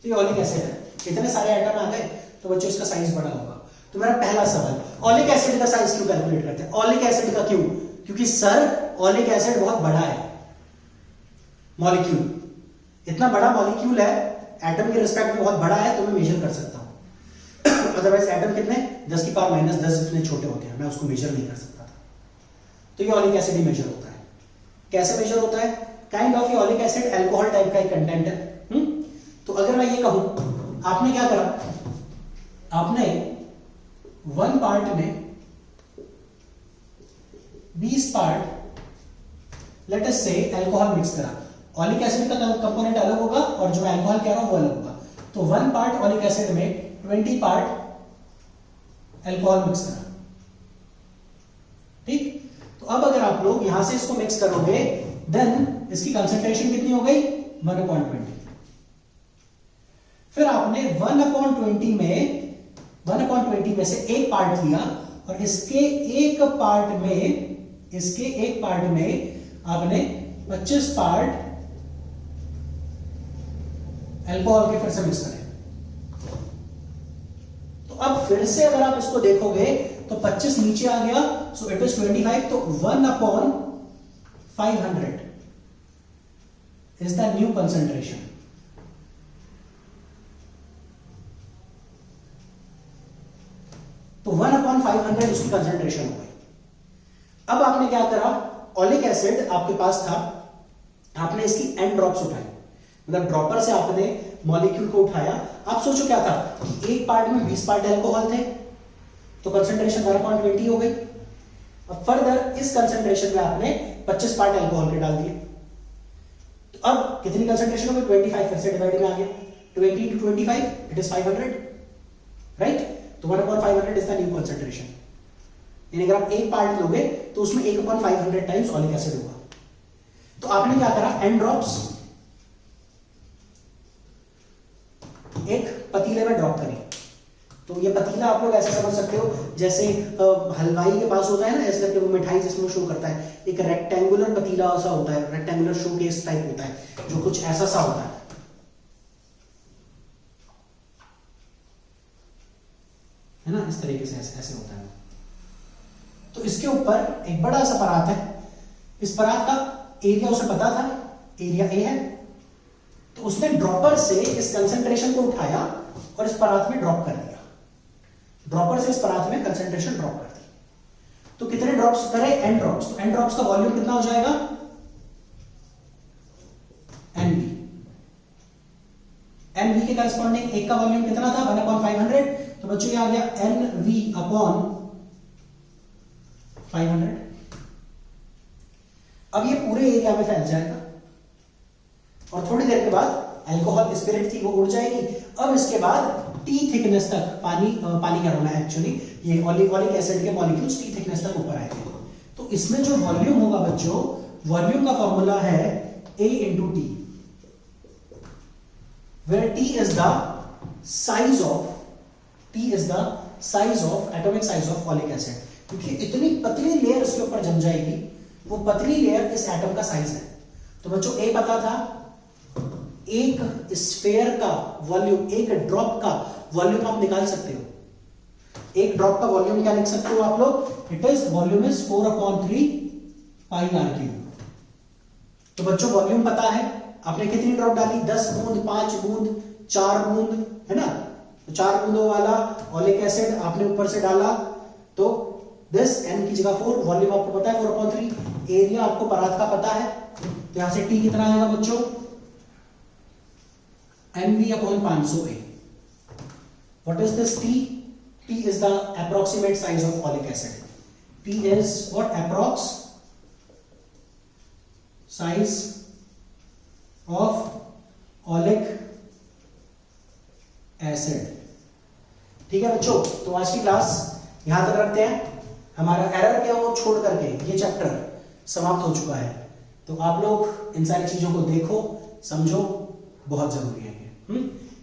तो ये ऑलिक एसिड है। इतने सारे आइटम आ गए तो बच्चों इसका साइज बड़ा होगा। तो मेरा पहला सवाल, ऑलिक एसिड का साइज क्यों कैलकुलेट करते हैं? ऑलिक एसिड का क्यों? क्योंकि सर ऑलिक एसिड बहुत बड़ा है मॉलिक्यूल, इतना बड़ा मॉलिक्यूल है, एटम के रिस्पेक्ट में बहुत बड़ा है, तो मैं मेजर कर सकता हूं। अदरवाइज एटम कितने 10 की पावर -10 जितने छोटे होते हैं, मैं उसको मेजर नहीं कर सकता था। तो ये ऑलिक एसिड ही मेजर होता है। कैसे मेजर होता है? काइंड ऑफ ये ऑलिक एसिड अल्कोहल टाइप का एक कंटेंट है। तो अगर मैं ये कहूं, आपने क्या करा, आपने 1 पार्ट में 20 पार्ट लेट अस से अल्कोहल मिक्स करा। ऑलिक एसिड का कंपोनेंट अलग होगा और जो मैं अल्कोहल कह रहा हूं वो अलग होगा। तो 1 पार्ट ऑलिक एसिड में 20 पार्ट अल्कोहल मिक्स करा। ठीक, तो अब अगर आप लोग यहां से इसको मिक्स करोगे देन इसकी कंसंट्रेशन कितनी हो गई? 1/20। फिर आपने 1/20 में से एक पार्ट लिया और इसके एक पार्ट में आपने 25 पार्ट अल्कोहल के फिर से मिक्स करें। तो अब फिर से अगर आप इसको देखोगे तो 25 नीचे आ गया, सो इट इज 25। तो 1/500 इज द न्यू कंसंट्रेशन। तो 1/500 उसकी कंसंट्रेशन हो गई। अब आपने क्या करा, ऑलिक एसिड आपके पास था, आपने इसकी एन ड्रॉप्स उठाई, मतलब ड्रॉपर से आपने मॉलिक्यूल को उठाया। आप सोचो क्या था कि एक पार्ट में 20 पार्ट अल्कोहल थे, तो कंसंट्रेशन 1/20 हो गई। अब फर्दर इस कंसंट्रेशन में आपने 25 पार्ट अल्कोहल के डाल दिए, तो अब कितनी कंसंट्रेशन हो गई? 25। फिर से डिवाइड में आ गया, 20 × 25 इट इज 500, राइट? तो 1/500 इज द न्यू कंसंट्रेशन। यानी अगर आप एक पार्ट लोगे तो उसमें 1/500 टाइम्स ऑलिक एसिड होगा। तो आपने क्या करा, एन ड्रॉप्स एक पतीले में ड्रॉप करें। तो ये पतीला आप लोग ऐसे समझ सकते हो जैसे हलवाई के पास होता है ना, ऐसे करके वो मिठाई जिसमें शो करता है, एक रेक्टेंगुलर पतीला सा होता है, रेक्टेंगुलर शोकेस टाइप होता है, जो कुछ ऐसा सा होता है ना, इस तरीके से ऐसे होता है। तो इसके ऊपर एक बड़ा सा परात है, इस परात का एरिया उसे पता था, एरिया ए है, तो उसने ड्रॉपर से इस कंसंट्रेशन को उठाया और इस परात में ड्रॉप कर दिया। ड्रॉपर से इस परात में कंसंट्रेशन ड्रॉप कर दी। तो कितने ड्रॉप्स करे? N drops. तो एन ड्रॉप्स का वॉल्यूम कितना हो जाएगा? एनवी। एनवी के करस्पॉन्डिंग एक का वॉल्यूम कितना था? 1/500। तो बच्चों ये आ गया NV/500। अब ये पूरे एरिया में फैल जाएगा और थोड़ी देर के बाद अल्कोहल स्पिरिट थी वो उड़ जाएगी। अब इसके बाद टी थिकनेस तक पानी कह रहा हूं मैं एक्चुअली, ये ऑलिक एसिड के मॉलिक्यूल्स टी थिकनेस तक ऊपर आएंगे। तो इसमें जो वॉल्यूम होगा बच्चों, वॉल्यूम का फॉर्मूला है A × T, where T is the size of atomic size of olic acid। क्योंकि इतनी पतली लेयर उसके ऊपर जम जाएगी, वो पतली लेयर इस एटम का साइज है। तो बच्चों ए पता था, एक स्फेयर का वॉल्यूम, एक ड्रॉप का वॉल्यूम आप निकाल सकते हो। एक ड्रॉप का वॉल्यूम क्या लिख सकते हो आप लोग? It is volume is 4/3 πr³। तो बच्चों वॉल्यूम पता है, आपने कितनी ड्रॉप डाली? 10 बूंद, 5 बूंद, 4 बूंद, है ना? तो 4 बूंदों वाला ऑलिक एसिड आपने ऊपर से डाला, तो दिस n की जगह 4, वॉल्यूम आपको पता है 4/3, एरिया आपको परात का पता है, तो यहां से T कितना आएगा बच्चों? NV/500A। What is this T? T P is the approximate size of oleic acid. P is what? Approx size of oleic acid. ठीक है बच्चों, तो आज की क्लास यहां तक रखते हैं. हमारा एरर क्या वो छोड़ करके ये चैप्टर समाप्त हो चुका है. तो आप लोग इन सारी चीजों को देखो, समझो, बहुत जरूरी है ये.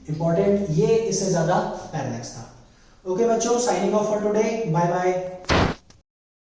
इंपॉर्टेंट ये इससे ज्यादा पैरालैक्स था. ओके बच्चों, signing off for today. Bye bye.